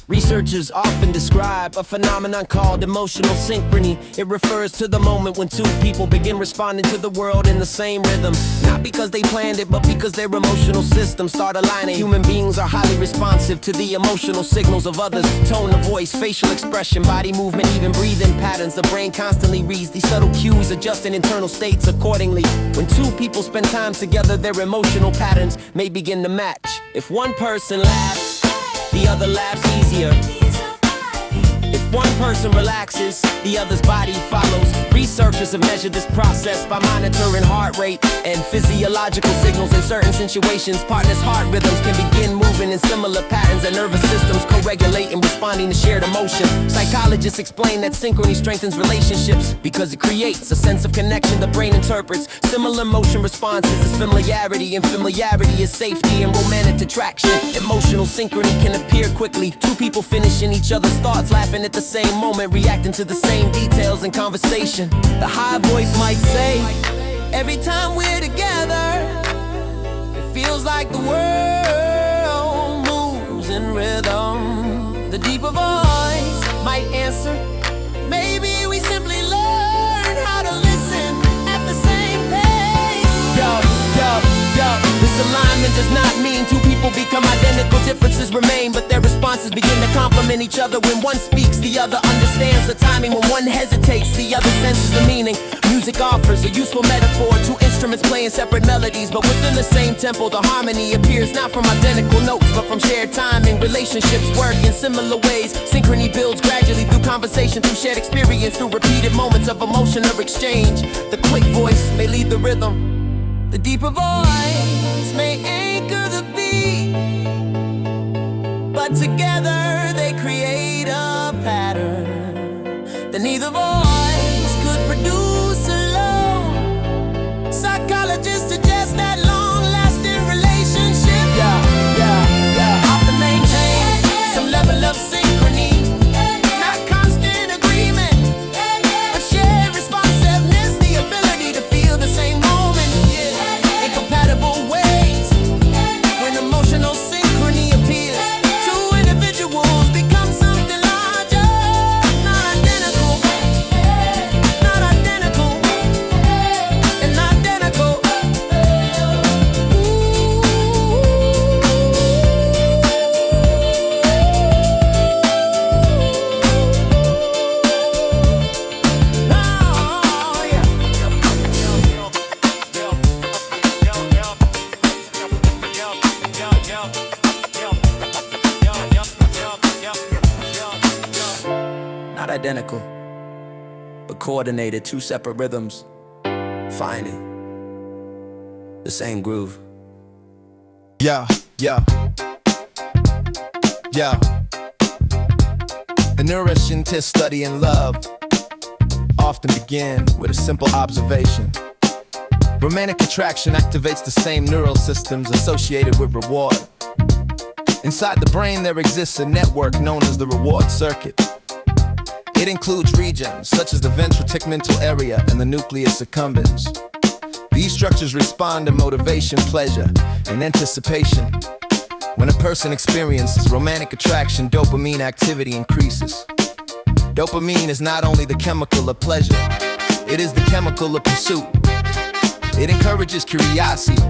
researchers often describe a phenomenon called emotional synchrony. It refers to the moment when two people begin responding to the world in the same rhythm. Not because they planned it, but because their emotional systems start aligning. Human beings are highly responsive to the emotional signals of others. Tone of voice, facial expression, body movement, even breathing patterns. The brain constantly reads these subtle cues, adjusting internal states accordingly. When two people spend time together, their emotional patterns may begin to match. If one person laughs, the other laughs easier. If one person relaxes, the other's body follows. Researchers have measured this process by monitoring heart rate and physiological signals. In certain situations, partners' heart rhythms can begin moving in similar patterns, and nervous systems co-regulate in responding to shared emotion. Psychologists explain that synchrony strengthens relationships because it creates a sense of connection. The brain interprets similar emotion responses as familiarity, and familiarity is safety and romantic attraction. Emotional synchrony can appear quickly. Two people finishing each other's thoughts, laughing at the same moment, reacting to the same details in conversation. The high voice might say, "Every time we're together, it feels like the world moves in rhythm." The deeper voice might answer, "Maybe we simply learn how to listen at the same pace." Yo, yo, yo. This alignment does not mean two people become identical. Differences remain, but their responses begin to complement complement each other. When one speaks, the other understands the timing. When one hesitates, the other senses the meaning. Music offers a useful metaphor. Two instruments playing separate melodies, but within the same tempo, the harmony appears not from identical notes, but from shared timing. Relationships work in similar ways. Synchrony builds gradually through conversation, through shared experience, through repeated moments of emotion or exchange. The quick voice may lead the rhythm. The deeper voice may anchor the beat, but together they create a pattern that neither voice could produce alone. Psychologists suggest that long-lasting relationship often maintain some level of synchrony, not constant agreement, but shared responsiveness, the ability to feel the same moment in compatible ways. When emotional synchrony appears, two individuals become something larger, not identical, and identical. Not identical, but coordinated, two separate rhythms, finding the same groove. Yeah. The neuroscientists studying love often begin with a simple observation. Romantic attraction activates the same neural systems associated with reward. Inside the brain there exists a network known as the reward circuit. It includes regions such as the ventral tegmental area and the nucleus accumbens. These structures respond to motivation, pleasure, and anticipation. When a person experiences romantic attraction, dopamine activity increases. Dopamine is not only the chemical of pleasure, it is the chemical of pursuit. It encourages curiosity,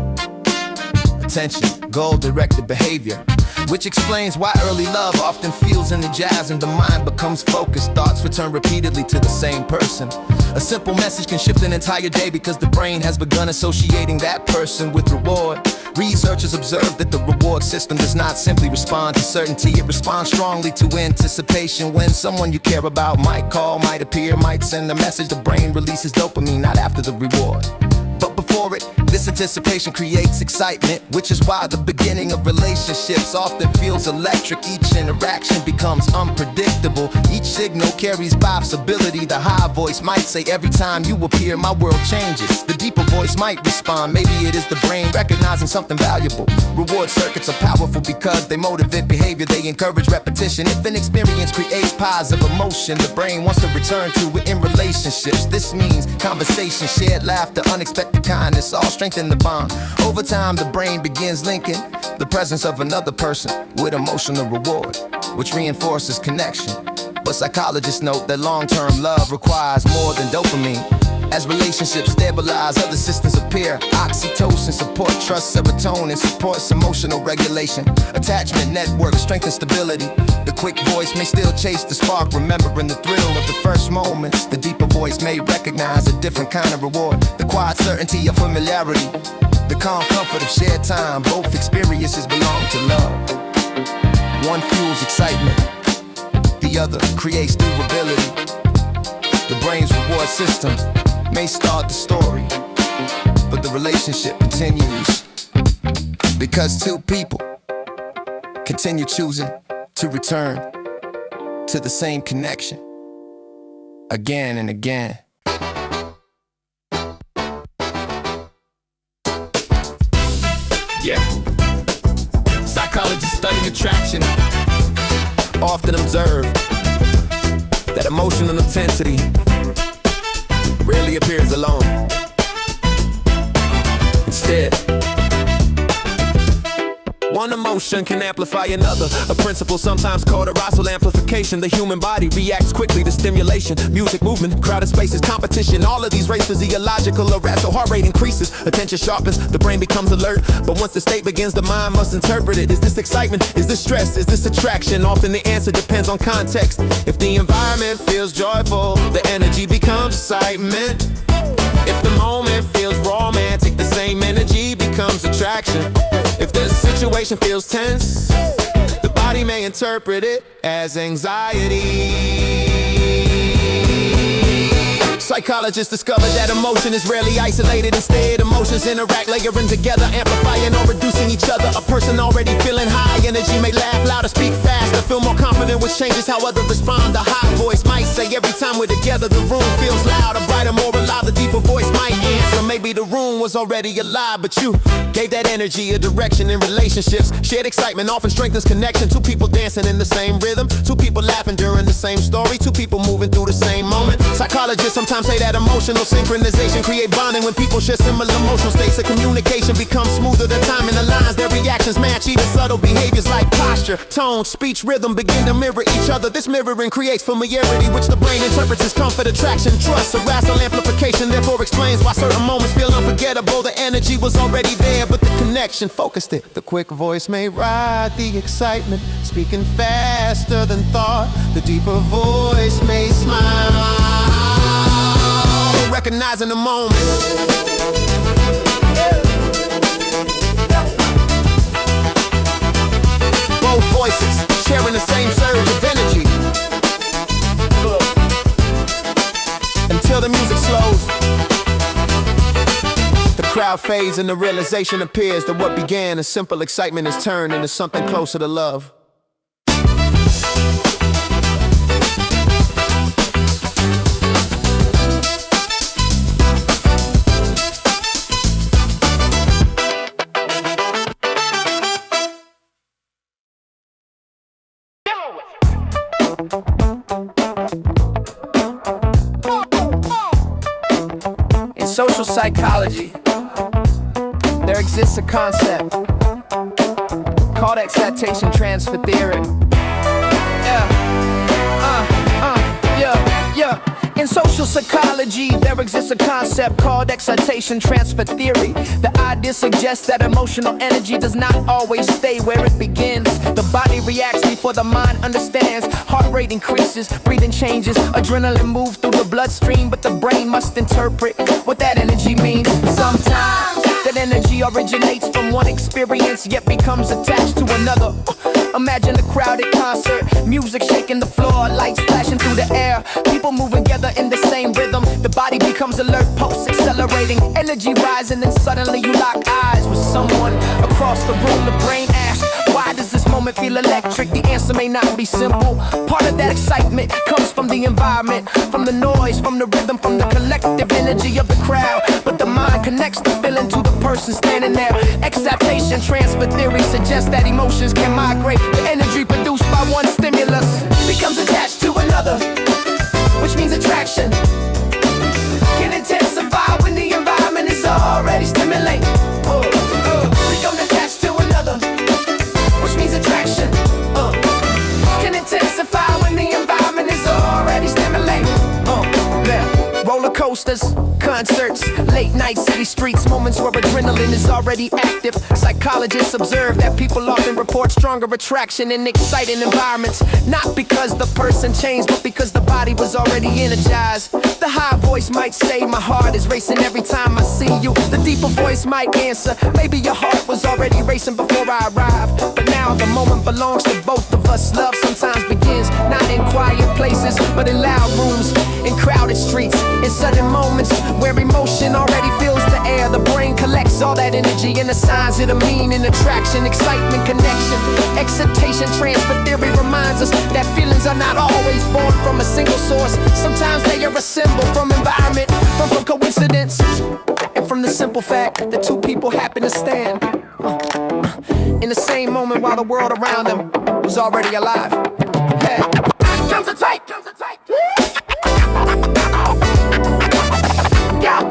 attention, goal-directed behavior, which explains why early love often feels energized and the mind becomes focused. Thoughts return repeatedly to the same person. A simple message can shift an entire day because the brain has begun associating that person with reward. Researchers observe that the reward system does not simply respond to certainty, it responds strongly to anticipation. When someone you care about might call, might appear, might send a message, the brain releases dopamine not after the reward, but before it. This anticipation creates excitement, which is why the beginning of relationships often feels electric. Each interaction becomes unpredictable. Each signal carries possibility. The high voice might say, every time you appear, my world changes. The deeper voice might respond, maybe it is the brain recognizing something valuable. Reward circuits are powerful because they motivate behavior. They encourage repetition. If an experience creates positive emotion, the brain wants to return to it in relationships. This means conversation, shared laughter, unexpected kindness, all strengthen the bond. Over time, the brain begins linking the presence of another person with emotional reward, which reinforces connection. But psychologists note that long-term love requires more than dopamine. As relationships stabilize, other systems appear. Oxytocin support trust, serotonin supports emotional regulation. Attachment networks strengthen stability. The quick voice may still chase the spark, remembering the thrill of the first moments. The deeper voice may recognize a different kind of reward. The quiet certainty of familiarity, the calm comfort of shared time. Both experiences belong to love. One fuels excitement, the other creates durability. The brain's reward system may start the story, but the relationship continues because two people continue choosing to return to the same connection again and again. Yeah. Psychologists study attraction Often observe that emotional intensity rarely appears alone. Instead, one emotion can amplify another. A principle sometimes called arousal amplification. The human body reacts quickly to stimulation. Music, movement, crowded spaces, competition. All of these raise physiological arrest. So heart rate increases, attention sharpens, the brain becomes alert. But once the state begins, the mind must interpret it. Is this excitement? Is this stress? Is this attraction? Often the answer depends on context. If the environment feels joyful, the energy becomes excitement. If the moment feels romantic, the same energy becomes attraction. If the situation feels tense, the body may interpret it as anxiety. Psychologists discovered that emotion is rarely isolated. Instead, emotions interact, layering together, amplifying or reducing each other. A person already feeling high energy may laugh louder, speak faster, feel more confident, which changes how others respond. The high voice might say every time we're together, the room feels louder, brighter, more alive. The deeper voice might answer. Maybe the room was already alive, but you gave that energy a direction in relationships. Shared excitement often strengthens connection. Two people dancing in the same rhythm, two people laughing during the same story, two people moving through the same moment. Psychologists sometimes say that emotional synchronization create bonding when people share similar emotional states. The communication becomes smoother, the timing aligns, their reactions match. Even subtle behaviors like posture, tone, speech, rhythm begin to mirror each other. This mirroring creates familiarity, which the brain interprets as comfort, attraction, trust. Arousal amplification therefore explains why certain moments feel unforgettable. The energy was already there, but the connection focused it. The quick voice may ride the excitement, speaking faster than thought. The deeper voice may smile, recognizing the moment. Both voices sharing the same surge of energy until the music slows. The crowd fades and the realization appears that what began as simple excitement has turned into something closer to love. In social psychology, there exists a concept called excitation transfer theory. In social psychology, there exists a concept called excitation transfer theory. The idea suggests that emotional energy does not always stay where it begins. The body reacts before the mind understands. Heart rate increases, breathing changes, adrenaline moves through the bloodstream, but the brain must interpret what that energy means. Sometimes that energy originates from one experience, yet becomes attached to another. Imagine a crowded concert, music shaking the floor, lights flashing through the air, people moving together in the same rhythm. The body becomes alert, pulse accelerating, energy rising, and suddenly you lock eyes with someone across the room. The brain asks, why does this moment feel electric? The answer may not be simple. Part of that excitement comes from the environment, from the noise, from the rhythm, from the collective energy of the crowd. But the mind connects the feeling to the person standing there. Excitation transfer theory suggests that emotions can migrate. The energy produced by one stimulus becomes attached to another, which means attraction can intensify when the environment is already stimulating. Become attached to another, which means attraction can intensify when the environment is already stimulating. Roller coasters, concerts, late night city streets, moments where adrenaline is already active. Psychologists observe that people often report stronger attraction in exciting environments, not because the person changed, but because the body was already energized. The high voice might say, my heart is racing every time I see you. The deeper voice might answer, maybe your heart was already racing before I arrived, but now the moment belongs to both of us. Love sometimes begins not in quiet places, but in loud rooms, in crowded streets, in sudden moments where emotion already fills the air. The brain collects all that energy and assigns it a meaning, attraction, excitement, connection. Excitation transfer theory reminds us that feelings are not always born from a single source. Sometimes they are a symbol from environment, from coincidence, and from the simple fact that two people happen to stand in the same moment while the world around them was already alive. Hey. Drums are tight, drums are tight. Yeah.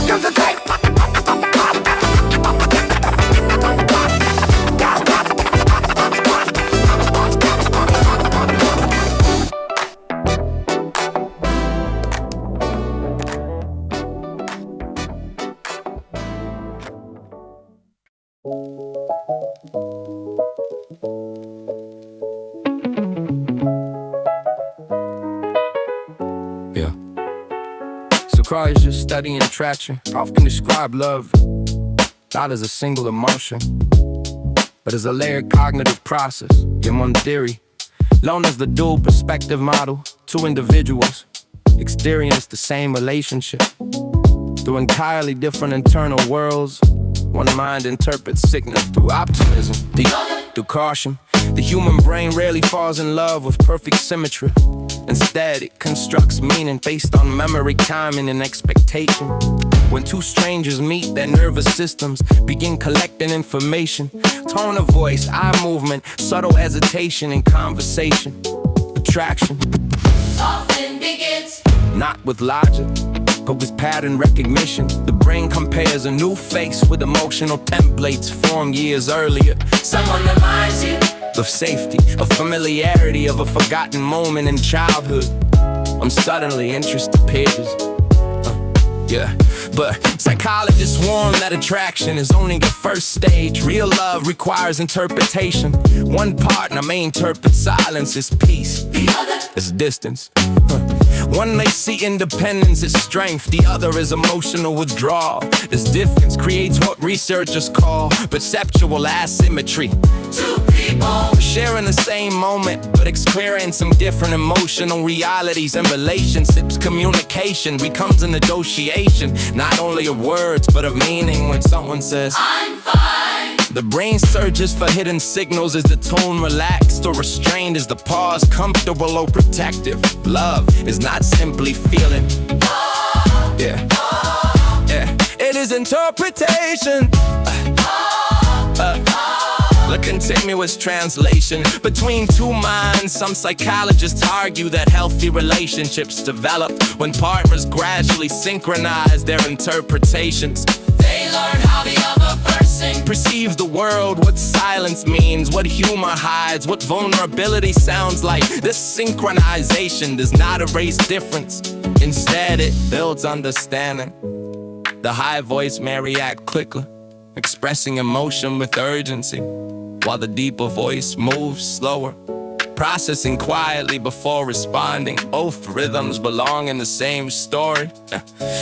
Drums are tight. Yeah. So cry is just studying attraction. Often describe love not as a single emotion, but as a layered cognitive process. In one theory, known as the dual perspective model, two individuals experience the same relationship through entirely different internal worlds. One mind interprets sickness through optimism, the other through caution. The human brain rarely falls in love with perfect symmetry. Instead, it constructs meaning based on memory, timing, and expectation. When two strangers meet, their nervous systems begin collecting information. Tone of voice, eye movement, subtle hesitation in conversation. Attraction often begins not with logic, but with pattern recognition. The brain compares a new face with emotional templates formed years earlier. Someone reminds you Of safety, of familiarity, of a forgotten moment in childhood. I'm suddenly interested pages. Yeah, but psychologists warn that attraction is only the first stage. Real love requires interpretation. One partner may interpret silence as peace, the other as distance. One may see independence as strength, the other as emotional withdrawal. This difference creates what researchers call perceptual asymmetry. two people Sharing the same moment, but experiencing different emotional realities and relationships. Communication becomes a negotiation, not only of words, but of meaning. When someone says, I'm fine, the brain searches for hidden signals. Is the tone relaxed or restrained? Is the pause comfortable or protective? Love is not simply feeling. Yeah. It is interpretation. A continuous translation between two minds. Some psychologists argue that healthy relationships develop when partners gradually synchronize their interpretations. they learn how the other person Perceive the world, what silence means, what humor hides, what vulnerability sounds like. This synchronization does not erase difference. Instead, it builds understanding. The high voice may react quickly, expressing emotion with urgency, while the deeper voice moves slower, processing quietly before responding. Both rhythms belong in the same story.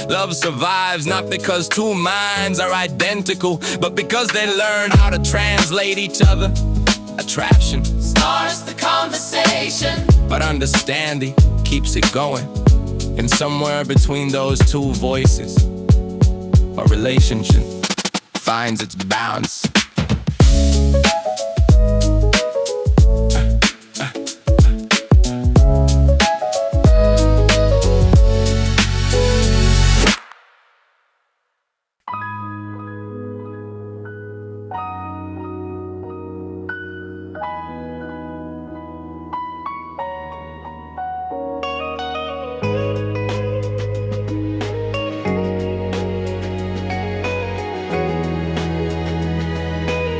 Love survives not because two minds are identical, but because they learn how to translate each other. Attraction starts the conversation, but understanding keeps it going. And somewhere between those two voices, a relationship finds its balance.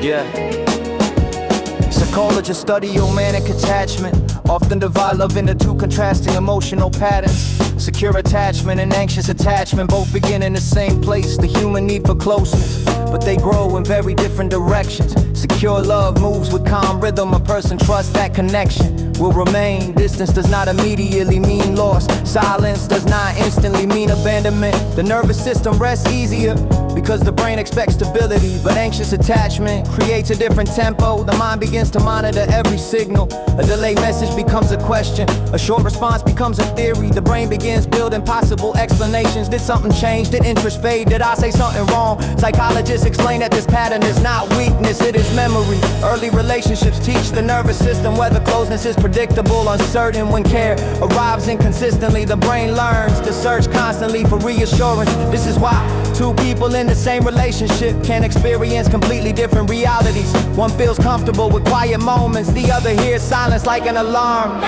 Yeah. Psychologists study romantic attachment, often divide love into two contrasting emotional patterns. Secure attachment and anxious attachment both begin in the same place, the human need for closeness, but they grow in very different directions. Secure love moves with calm rhythm, a person trusts that connection will remain. Distance does not immediately mean loss, silence does not instantly mean abandonment. The nervous system rests easier because the brain expects stability, but anxious attachment creates a different tempo. The mind begins to monitor every signal. A delayed message becomes a question, a short response becomes a theory. The brain begins building possible explanations. Did something change? Did interest fade? Did I say something wrong? Psychologists explain that this pattern is not weakness, it is memory. Early relationships teach the nervous system whether closeness is predictable, uncertain. When care arrives inconsistently, the brain learns to search constantly for reassurance. This is why two people in the same relationship can experience completely different realities. One feels comfortable with quiet moments, the other hears silence like an alarm.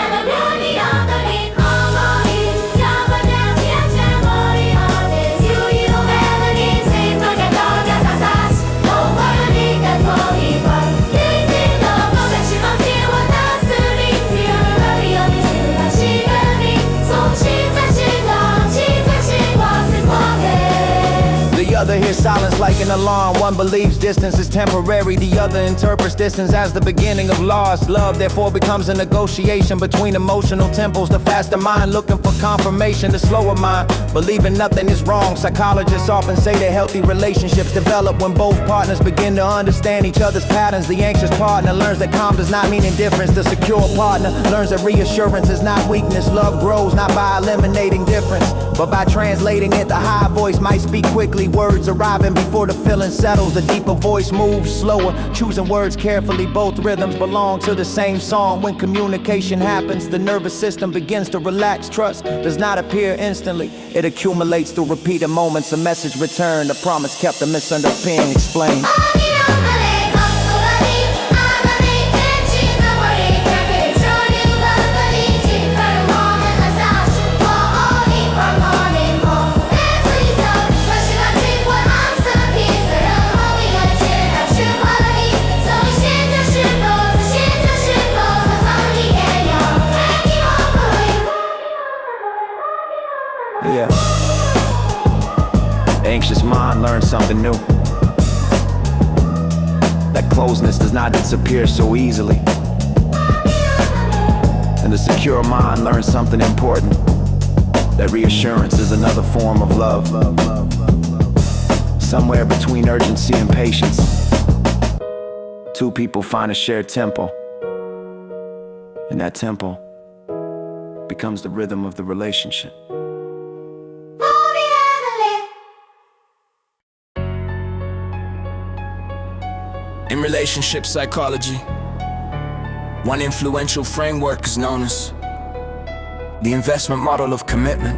The other hears silence like like an alarm. One believes distance is temporary, the other interprets distance as the beginning of lost love. Therefore becomes a negotiation between emotional tempos. The faster mind looking for confirmation, the slower mind believing nothing is wrong. Psychologists often say that healthy relationships develop when both partners begin to understand each other's patterns. The anxious partner learns that calm does not mean indifference. The secure partner learns that reassurance is not weakness. Love grows not by eliminating difference, but by translating it. The high voice might speak quickly, words arriving before the feeling settles. The deeper voice moves slower, choosing words carefully. Both rhythms belong to the same song. When communication happens, the nervous system begins to relax. Trust does not appear instantly, it accumulates through repeated moments. A message returned, a promise kept, a misunderstanding explained. Yeah. The anxious mind learns something new. That closeness does not disappear so easily. And the secure mind learns something important. That reassurance is another form of love. Somewhere between urgency and patience, two people find a shared tempo. And that tempo becomes the rhythm of the relationship. In relationship psychology, one influential framework is known as the investment model of commitment,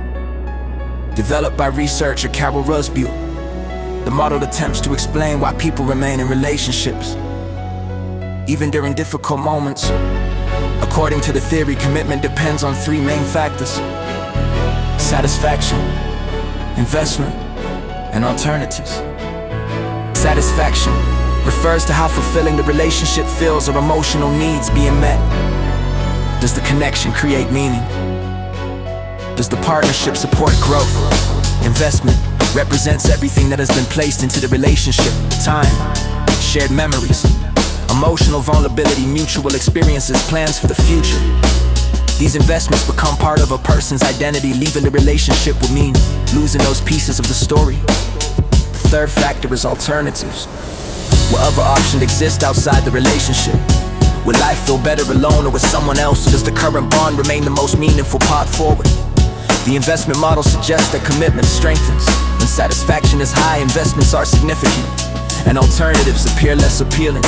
developed by researcher Carol Rusbuell. The model attempts to explain why people remain in relationships, even during difficult moments. According to the theory, commitment depends on three main factors: satisfaction, investment, and alternatives. Satisfaction refers to how fulfilling the relationship feels or emotional needs being met. Does the connection create meaning? Does the partnership support growth? Investment represents everything that has been placed into the relationship: time, shared memories, emotional vulnerability, mutual experiences, plans for the future. These investments become part of a person's identity. Leaving the relationship would mean losing those pieces of the story. The third factor is alternatives. What other options exist outside the relationship? Would life feel better alone or with someone else? Or does the current bond remain the most meaningful path forward? The investment model suggests that commitment strengthens. When satisfaction is high, investments are significant, and alternatives appear less appealing.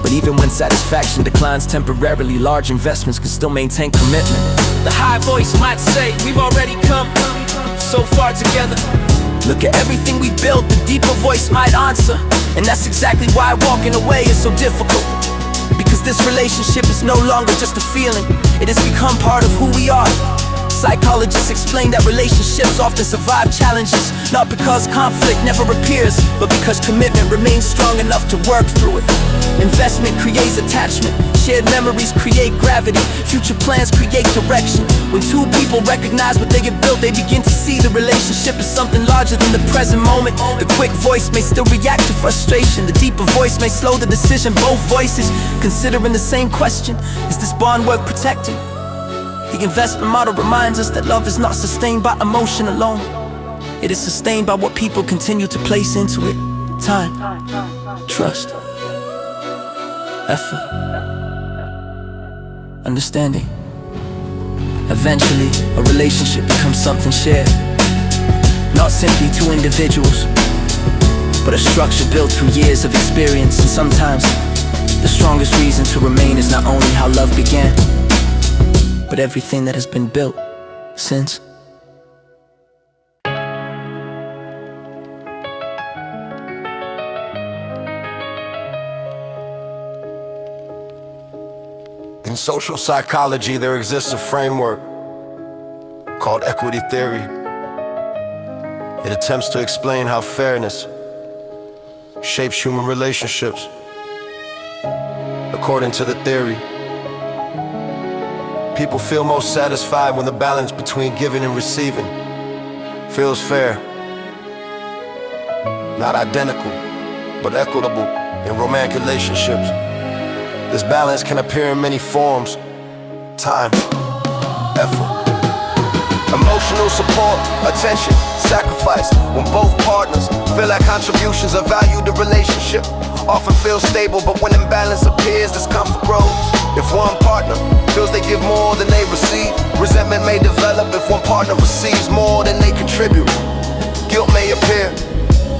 But even when satisfaction declines temporarily, large investments can still maintain commitment. The high voice might say, we've already come so far together. Look at everything we've built, the deeper voice might answer. And that's exactly why walking away is so difficult. Because this relationship is no longer just a feeling, it has become part of who we are. Psychologists explain that relationships often survive challenges, not because conflict never appears, but because commitment remains strong enough to work through it. Investment creates attachment, shared memories create gravity, future plans create direction. When two people recognize what they have built, they begin to see the relationship as something larger than the present moment. The quick voice may still react to frustration, the deeper voice may slow the decision. Both voices considering the same question: is this bond worth protecting? The investment model reminds us that love is not sustained by emotion alone. It is sustained by what people continue to place into it: time, trust, effort, understanding. Eventually, a relationship becomes something shared, not simply two individuals, but a structure built through years of experience. And sometimes, the strongest reason to remain is not only how love began, but everything that has been built since. In social psychology, there exists a framework called equity theory. It attempts to explain how fairness shapes human relationships. According to the theory, people feel most satisfied when the balance between giving and receiving feels fair. not identical, but equitable in romantic relationships. This balance can appear in many forms: time, effort, emotional support, attention, sacrifice. When both partners feel like contributions are valued, the relationship often feels stable, but when imbalance appears, discomfort grows. If one partner feels they give more than they receive, resentment may develop. If one partner receives more than they contribute, guilt may appear.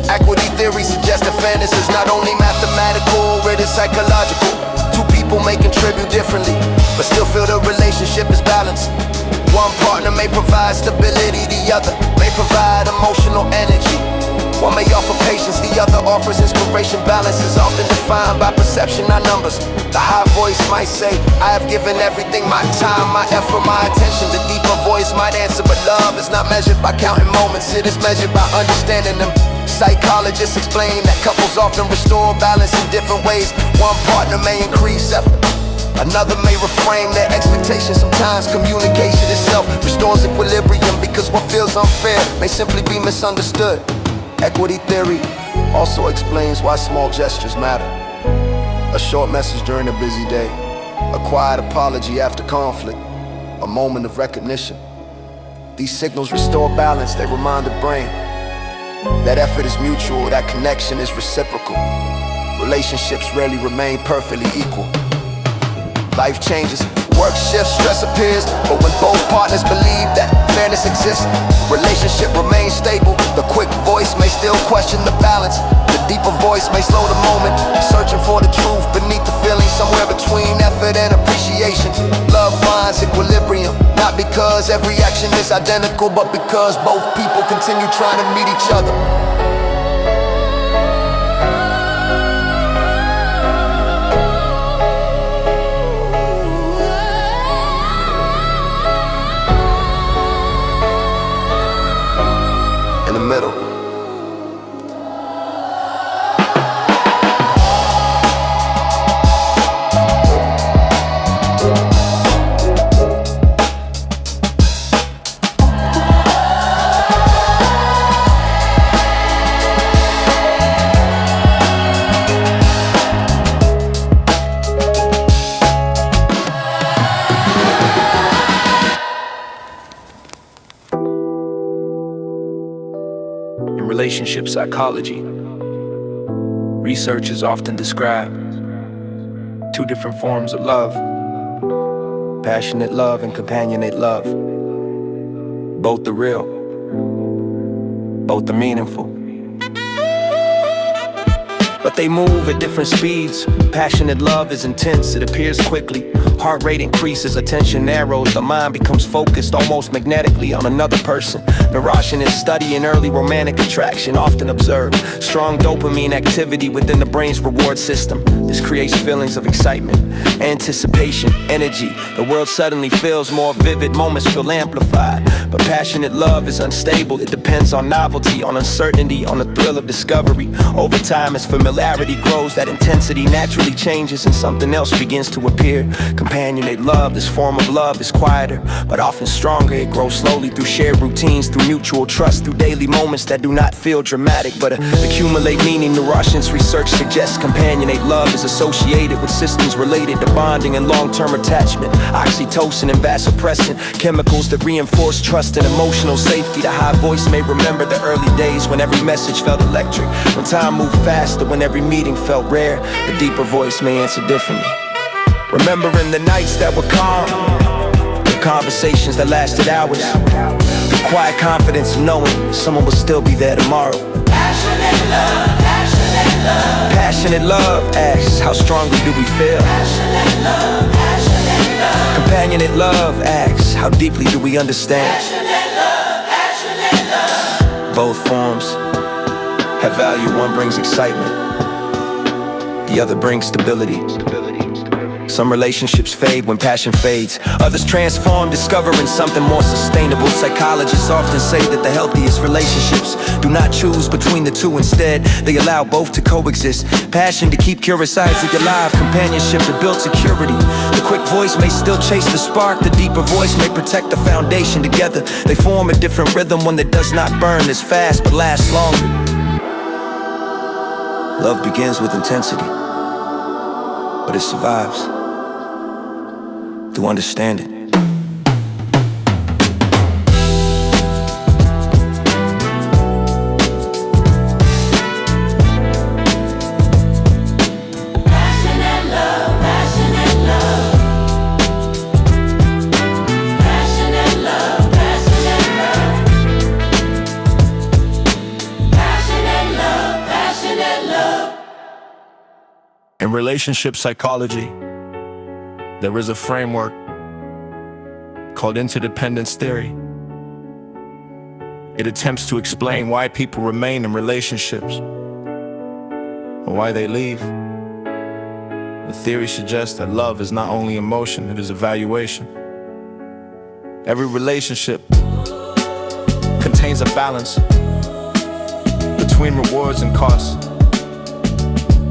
Equity theory suggests that fairness is not only mathematical, it is psychological. Two people may contribute differently, but still feel the relationship is balanced. One partner may provide stability, the other may provide emotional energy. One may offer patience, the other offers inspiration. Balance is often defined by perception, not numbers. The high voice might say, I have given everything, my time, my effort, my attention. The deeper voice might answer, but love is not measured by counting moments, it is measured by understanding them. Psychologists explain that couples often restore balance in different ways. One partner may increase effort, another may reframe their expectations. Sometimes communication itself restores equilibrium, because what feels unfair may simply be misunderstood. Equity theory also explains why small gestures matter. A short message during a busy day, a quiet apology after conflict, a moment of recognition. These signals restore balance, they remind the brain that effort is mutual, that connection is reciprocal. Relationships rarely remain perfectly equal. Life changes, work shifts, stress appears, but when both partners believe that fairness exists, relationship remains stable. The quick voice may still question the balance, the deeper voice may slow the moment, searching for the truth beneath the feeling, somewhere between effort and appreciation. Love finds equilibrium, not because every action is identical, but because both people continue trying to meet each other. In the middle. In relationship psychology, research has often described two different forms of love: passionate love and companionate love. Both are real, both are meaningful, but they move at different speeds. Passionate love is intense, it appears quickly. Heart rate increases, attention narrows, the mind becomes focused almost magnetically on another person. Neuroscientists studying early romantic attraction often observe strong dopamine activity within the brain's reward system. This creates feelings of excitement, anticipation, energy. The world suddenly feels more vivid, moments feel amplified. But passionate love is unstable, it depends on novelty, on uncertainty, on the thrill of discovery. Over time, as familiarity grows, that intensity naturally changes and something else begins to appear. Companionate love, this form of love is quieter, but often stronger. It grows slowly through shared routines, through mutual trust, through daily moments that do not feel dramatic, but accumulate meaning. Neuroscience research suggests companionate love is associated with systems related to bonding and long-term attachment. Oxytocin and vasopressin, chemicals that reinforce trust and emotional safety. The high voice may remember the early days when every message felt electric, when time moved faster, when every meeting felt rare. The deeper voice may answer differently, remembering the nights that were calm, the conversations that lasted hours, the quiet confidence of knowing someone will still be there tomorrow. Passionate love, passionate love. Passionate love asks, how strongly do we feel? Passionate love, passionate love. Companionate love asks, how deeply do we understand? Passionate love, passionate love. Both forms have value. One brings excitement, the other brings stability. Some relationships fade when passion fades, others transform, discovering something more sustainable. Psychologists often say that the healthiest relationships do not choose between the two. Instead, they allow both to coexist. Passion to keep curiosity alive, companionship to build security. The quick voice may still chase the spark, the deeper voice may protect the foundation. Together, they form a different rhythm, one that does not burn as fast but lasts longer. Love begins with intensity, but it survives through understanding. In relationship psychology, there is a framework called interdependence theory. It attempts to explain why people remain in relationships or why they leave. The theory suggests that love is not only emotion, it is evaluation. Every relationship contains a balance between rewards and costs.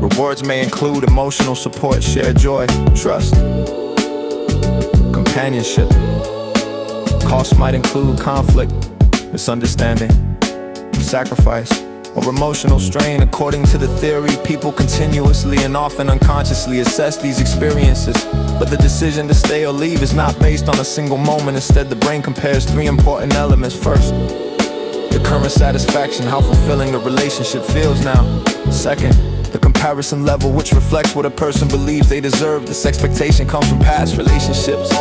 Rewards may include emotional support, shared joy, trust, companionship. Costs might include conflict, misunderstanding, sacrifice, or emotional strain. According to the theory, people continuously and often unconsciously assess these experiences. But the decision to stay or leave is not based on a single moment. Instead, the brain compares three important elements. First, the current satisfaction, how fulfilling the relationship feels now. Second, the comparison level, which reflects what a person believes they deserve. This expectation comes from past relationships,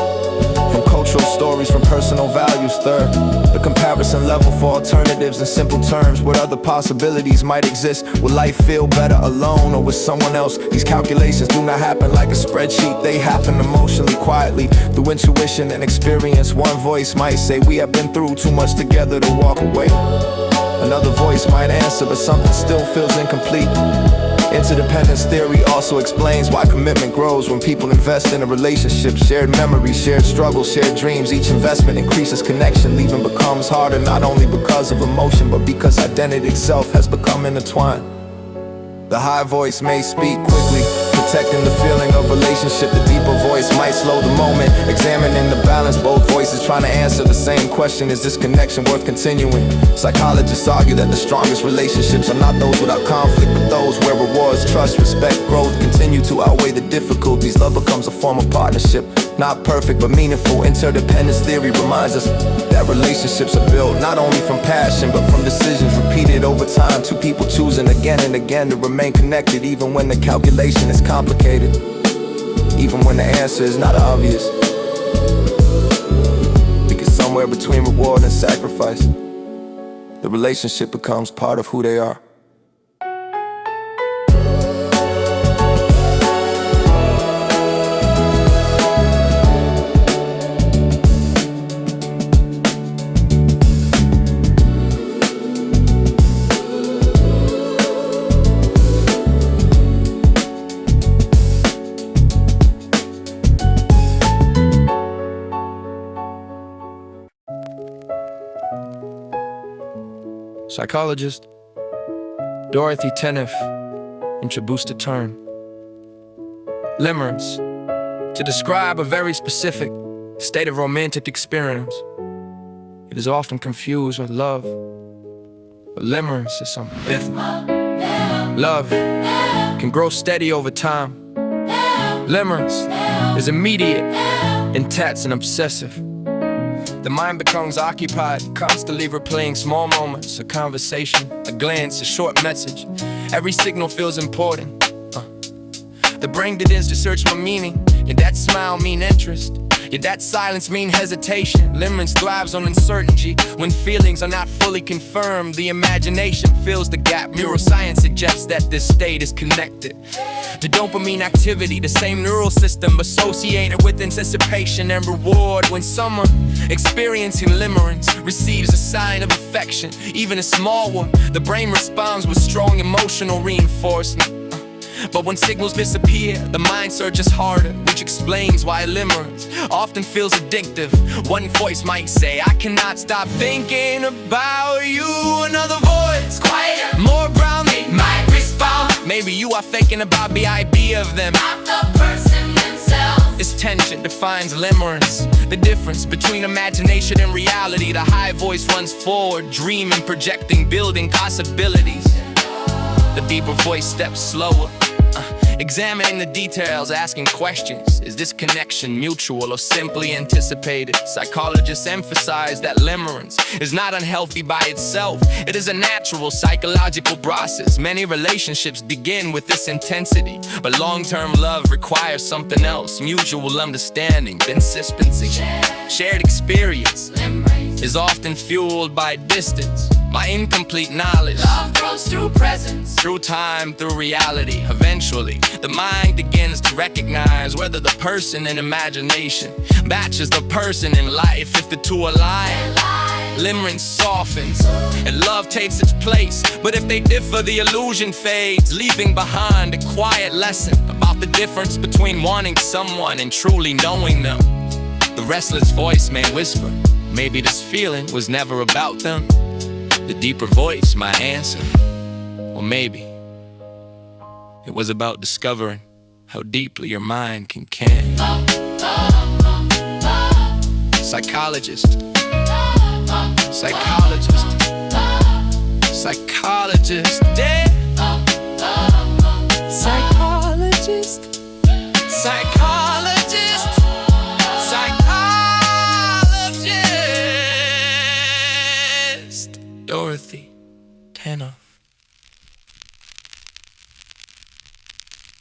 from cultural stories, from personal values. Third, the comparison level for alternatives. In simple terms, what other possibilities might exist? Will life feel better alone or with someone else? These calculations do not happen like a spreadsheet. They happen emotionally, quietly, through intuition and experience. One voice might say, we have been through too much together to walk away. Another voice might answer, but something still feels incomplete. Interdependence theory also explains why commitment grows when people invest in a relationship. Shared memories, shared struggles, shared dreams. Each investment increases connection. Leaving becomes harder, not only because of emotion, but because identity itself has become intertwined. The high voice may speak quickly, protecting the feeling of relationship. The deeper voice might slow the moment, examining the balance. Both voices trying to answer the same question: is this connection worth continuing? Psychologists argue that the strongest relationships are not those without conflict, but those where rewards, trust, respect, growth continue to outweigh the difficulties. Love becomes a form of partnership, not perfect but meaningful. Interdependence theory reminds us that relationships are built not only from passion, but from decisions repeated over time. Two people choosing again and again to remain connected, even when the calculation is complicated, even when the answer is not obvious. Because somewhere between reward and sacrifice, the relationship becomes part of who they are. Psychologist Dorothy Tenniff introduced the term limerence to describe a very specific state of romantic experience. It is often confused with love, but limerence is something different. Love can grow steady over time. Limerence is immediate, intense, and obsessive. The mind becomes occupied, constantly replaying small moments, a conversation, a glance, a short message. Every signal feels important. The brain begins to search for meaning. Did that smile mean interest? Did that silence mean hesitation? Limerence thrives on uncertainty. When feelings are not fully confirmed, the imagination fills the gap. Neuroscience suggests that this state is connected to dopamine activity, the same neural system associated with anticipation and reward. When someone experiencing limerence receives a sign of affection, even a small one, the brain responds with strong emotional reinforcement. But when signals disappear, the mind searches harder, which explains why limerence often feels addictive. One voice might say, I cannot stop thinking about you. Another voice, quieter, more brown, they might respond. Maybe you are thinking about the idea of them, not the person themselves. This tension defines limerence, the difference between imagination and reality. The high voice runs forward, dreaming, projecting, building possibilities. The deeper voice steps slower, examining the details, asking questions. Is this connection mutual or simply anticipated? Psychologists emphasize that limerence is not unhealthy by itself. It is a natural psychological process. Many relationships begin with this intensity, but long-term love requires something else. Mutual understanding, consistency, shared experience is often fueled by distance, by incomplete knowledge. Love grows through presence, through time, through reality. Eventually, the mind begins to recognize whether the person in imagination matches the person in life. If the two align, limerence softens and love takes its place. But if they differ, the illusion fades, leaving behind a quiet lesson about the difference between wanting someone and truly knowing them. The restless voice may whisper, maybe this feeling was never about them. The deeper voice might answer, or maybe it was about discovering how deeply your mind can care. Psychologist, psychologist, psychologist, yeah. Psychologist, psychologist, psychologist. Dorothy Tanoff.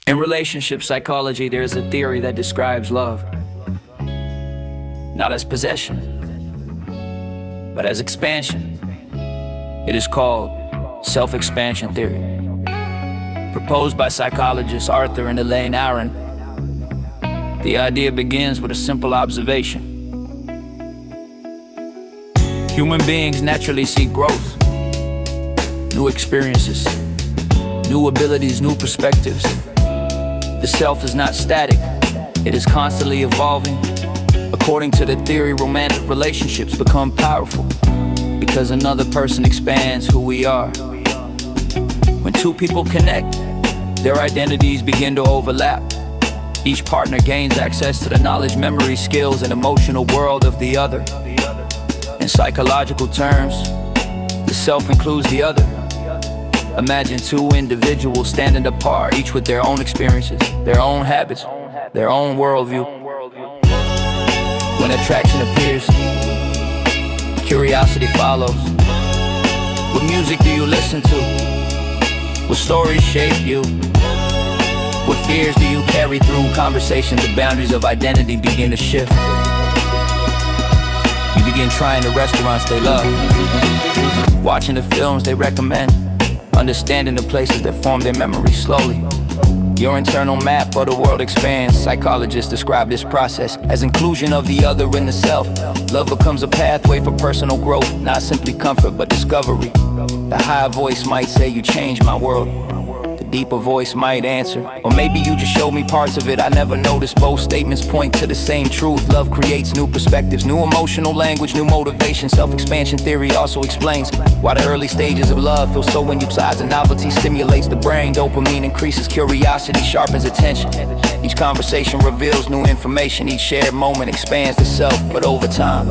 In relationship psychology, there is a theory that describes love not as possession, but as expansion. It is called self-expansion theory. Proposed by psychologists Arthur and Elaine Aron, the idea begins with a simple observation. Human beings naturally seek growth, new experiences, new abilities, new perspectives. The self is not static, it is constantly evolving. According to the theory, romantic relationships become powerful because another person expands who we are. When two people connect, their identities begin to overlap. Each partner gains access to the knowledge, memory, skills, and emotional world of the other. In psychological terms, the self includes the other. Imagine two individuals standing apart, each with their own experiences, their own habits, their own worldview. When attraction appears, curiosity follows. What music do you listen to? What stories shape you? What fears do you carry through conversations? The boundaries of identity begin to shift. You begin trying the restaurants they love, watching the films they recommend, understanding the places that form their memories slowly. Your internal map of the world expands. Psychologists describe this process as inclusion of the other in the self. Love becomes a pathway for personal growth, not simply comfort but discovery. The high voice might say, you changed my world. The deeper voice might answer, or maybe you just showed me parts of it I never noticed. Both statements point to the same truth. Love creates new perspectives, new emotional language, new motivation. Self-expansion theory also explains why the early stages of love feel so emphasized. Novelty stimulates the brain, dopamine increases curiosity, sharpens attention. Each conversation reveals new information, each shared moment expands the self. But over time,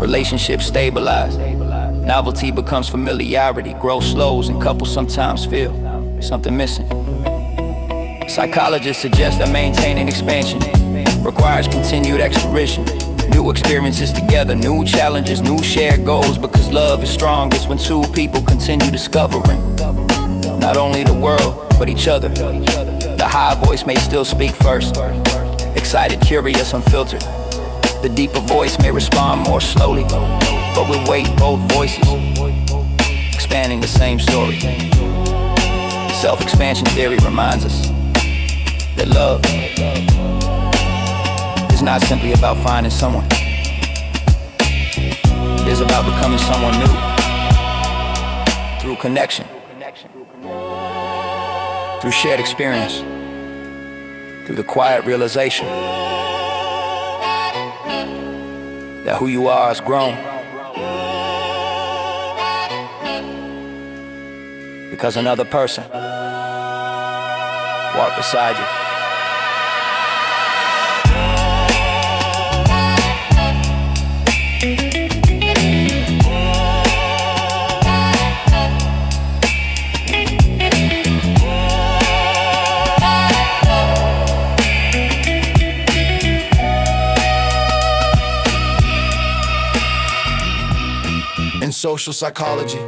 relationships stabilize. Novelty becomes familiarity, growth slows, and couples sometimes feel something missing. Psychologists suggest that maintaining expansion requires continued exploration, new experiences together, new challenges, new shared goals. Because love is strongest when two people continue discovering not only the world, but each other. The high voice may still speak first, excited, curious, unfiltered. The deeper voice may respond more slowly, but with weight, both voices expanding the same story. Self-expansion theory reminds us that love is not simply about finding someone. It is about becoming someone new through connection, through shared experience, through the quiet realization that who you are has grown. Because another person walked beside you. social psychology,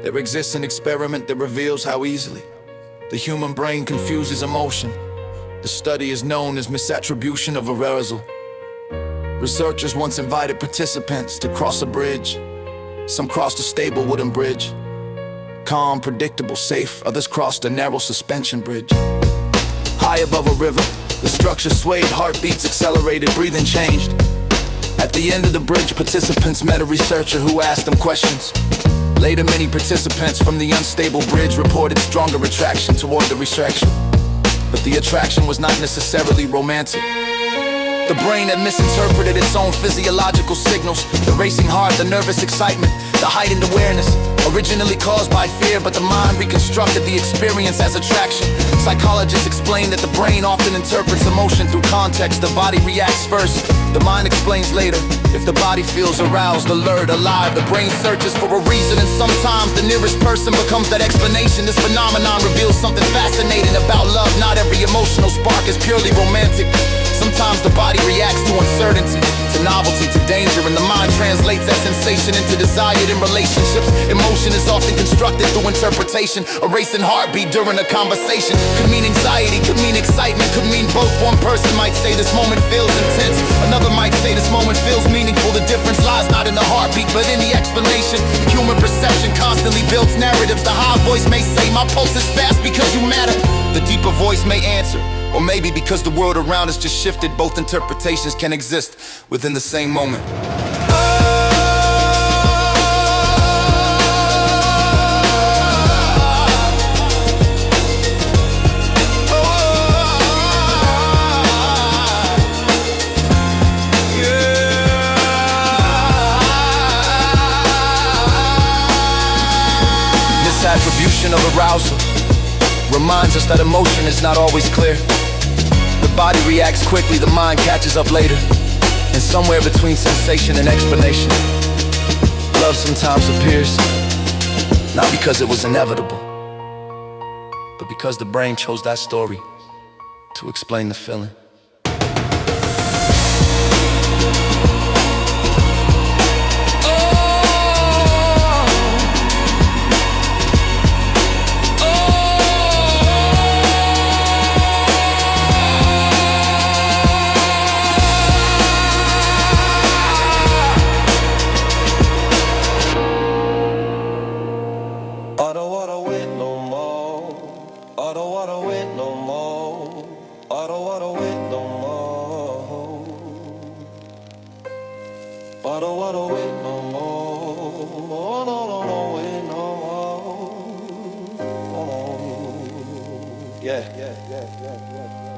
there exists an experiment that reveals how easily the human brain confuses emotion. The study is known as misattribution of arousal. Researchers once invited participants to cross a bridge. Some crossed a stable wooden bridge. Calm, predictable, safe. Others crossed a narrow suspension bridge. High above a river, the structure swayed, heartbeats accelerated, breathing changed. At the end of the bridge, participants met a researcher who asked them questions. Later, many participants from the unstable bridge reported stronger attraction toward the retraction. But the attraction was not necessarily romantic. The brain had misinterpreted its own physiological signals. The racing heart, the nervous excitement, the heightened awareness, originally caused by fear, but the mind reconstructed the experience as attraction. Psychologists explain that the brain often interprets emotion through context. The body reacts first, the mind explains later. If the body feels aroused, alert, alive, the brain searches for a reason, and sometimes the nearest person becomes that explanation. This phenomenon reveals something fascinating about love. Not every emotional spark is purely romantic. Sometimes the body reacts to uncertainty, to novelty, to danger, and the mind translates that sensation into desire in relationships. Emotion is often constructed through interpretation. A racing heartbeat during a conversation could mean anxiety, could mean excitement, could mean both. One person might say this moment feels intense, another might say this moment feels meaningful. The difference lies not in the heartbeat, but in the explanation. Human perception constantly builds narratives. The high voice may say, my pulse is fast because you matter. The deeper voice may answer, or maybe because the world around us just shifted, both interpretations can exist within the same moment. Misattribution of arousal reminds us that emotion is not always clear. The body reacts quickly, the mind catches up later. And somewhere between sensation and explanation, love sometimes appears, not because it was inevitable, but because the brain chose that story to explain the feeling.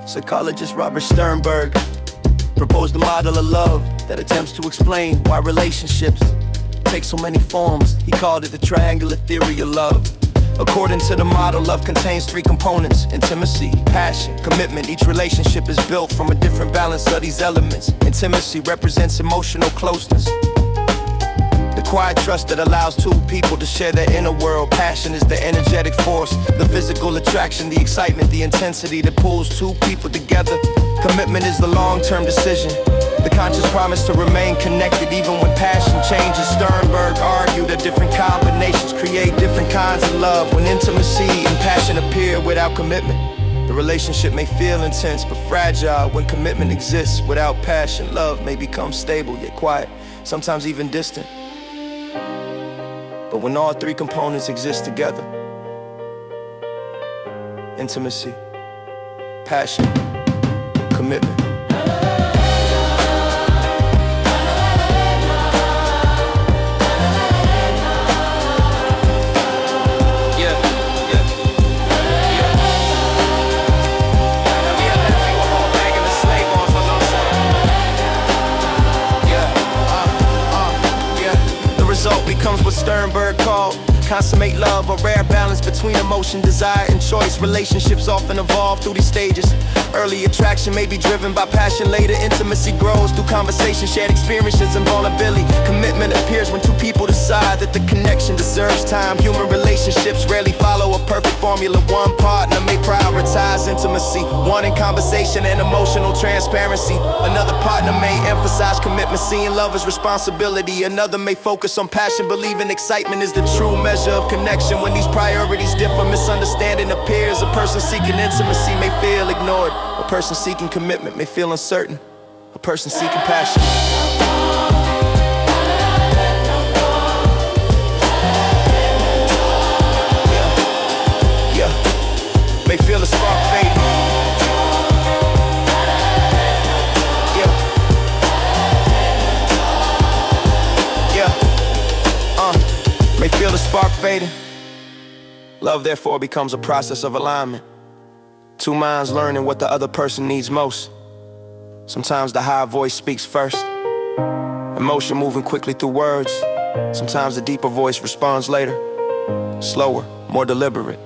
Psychologist Robert Sternberg proposed a model of love that attempts to explain why relationships take so many forms. He called it the triangular theory of love. According to the model, love contains three components: intimacy, passion, commitment. Each relationship is built from a different balance of these elements. Intimacy represents emotional closeness, the quiet trust that allows two people to share their inner world. Passion is the energetic force, the physical attraction, the excitement, the intensity that pulls two people together. Commitment is the long-term decision, the conscious promise to remain connected even when passion changes. Sternberg argued that different combinations create different kinds of love. When intimacy and passion appear without commitment, the relationship may feel intense but fragile. When commitment exists without passion, love may become stable yet quiet, sometimes even distant. But when all three components exist together, intimacy, passion, commitment, becomes what Sternberg called Consummate love, a rare balance between emotion, desire, and choice. Relationships often evolve through these stages. Early attraction may be driven by passion. Later intimacy grows through conversation, shared experiences, and vulnerability. Commitment appears when two people decide that the connection deserves time. Human relationships rarely follow a perfect formula. One partner may prioritize intimacy, one in conversation and emotional transparency. Another partner may emphasize commitment, seeing love as responsibility. Another may focus on passion, believing excitement is the true measure of connection. When these priorities differ, misunderstanding appears. A person seeking intimacy may feel ignored. A person seeking commitment may feel uncertain. A person seeking passion. May feel the spark fading. May feel the spark fading. Love therefore becomes a process of alignment. Two minds learning what the other person needs most. Sometimes the higher voice speaks first, emotion moving quickly through words. Sometimes the deeper voice responds later, slower, more deliberate.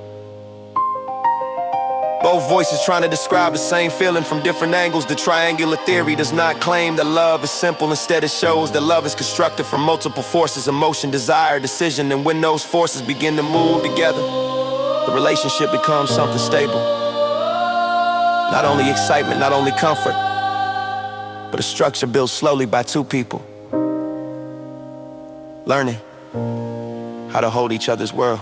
Both voices trying to describe the same feeling from different angles. The triangular theory does not claim that love is simple. Instead it shows that love is constructed from multiple forces: emotion, desire, decision. And when those forces begin to move together, the relationship becomes something stable. Not only excitement, not only comfort, but a structure built slowly by two people, learning how to hold each other's world.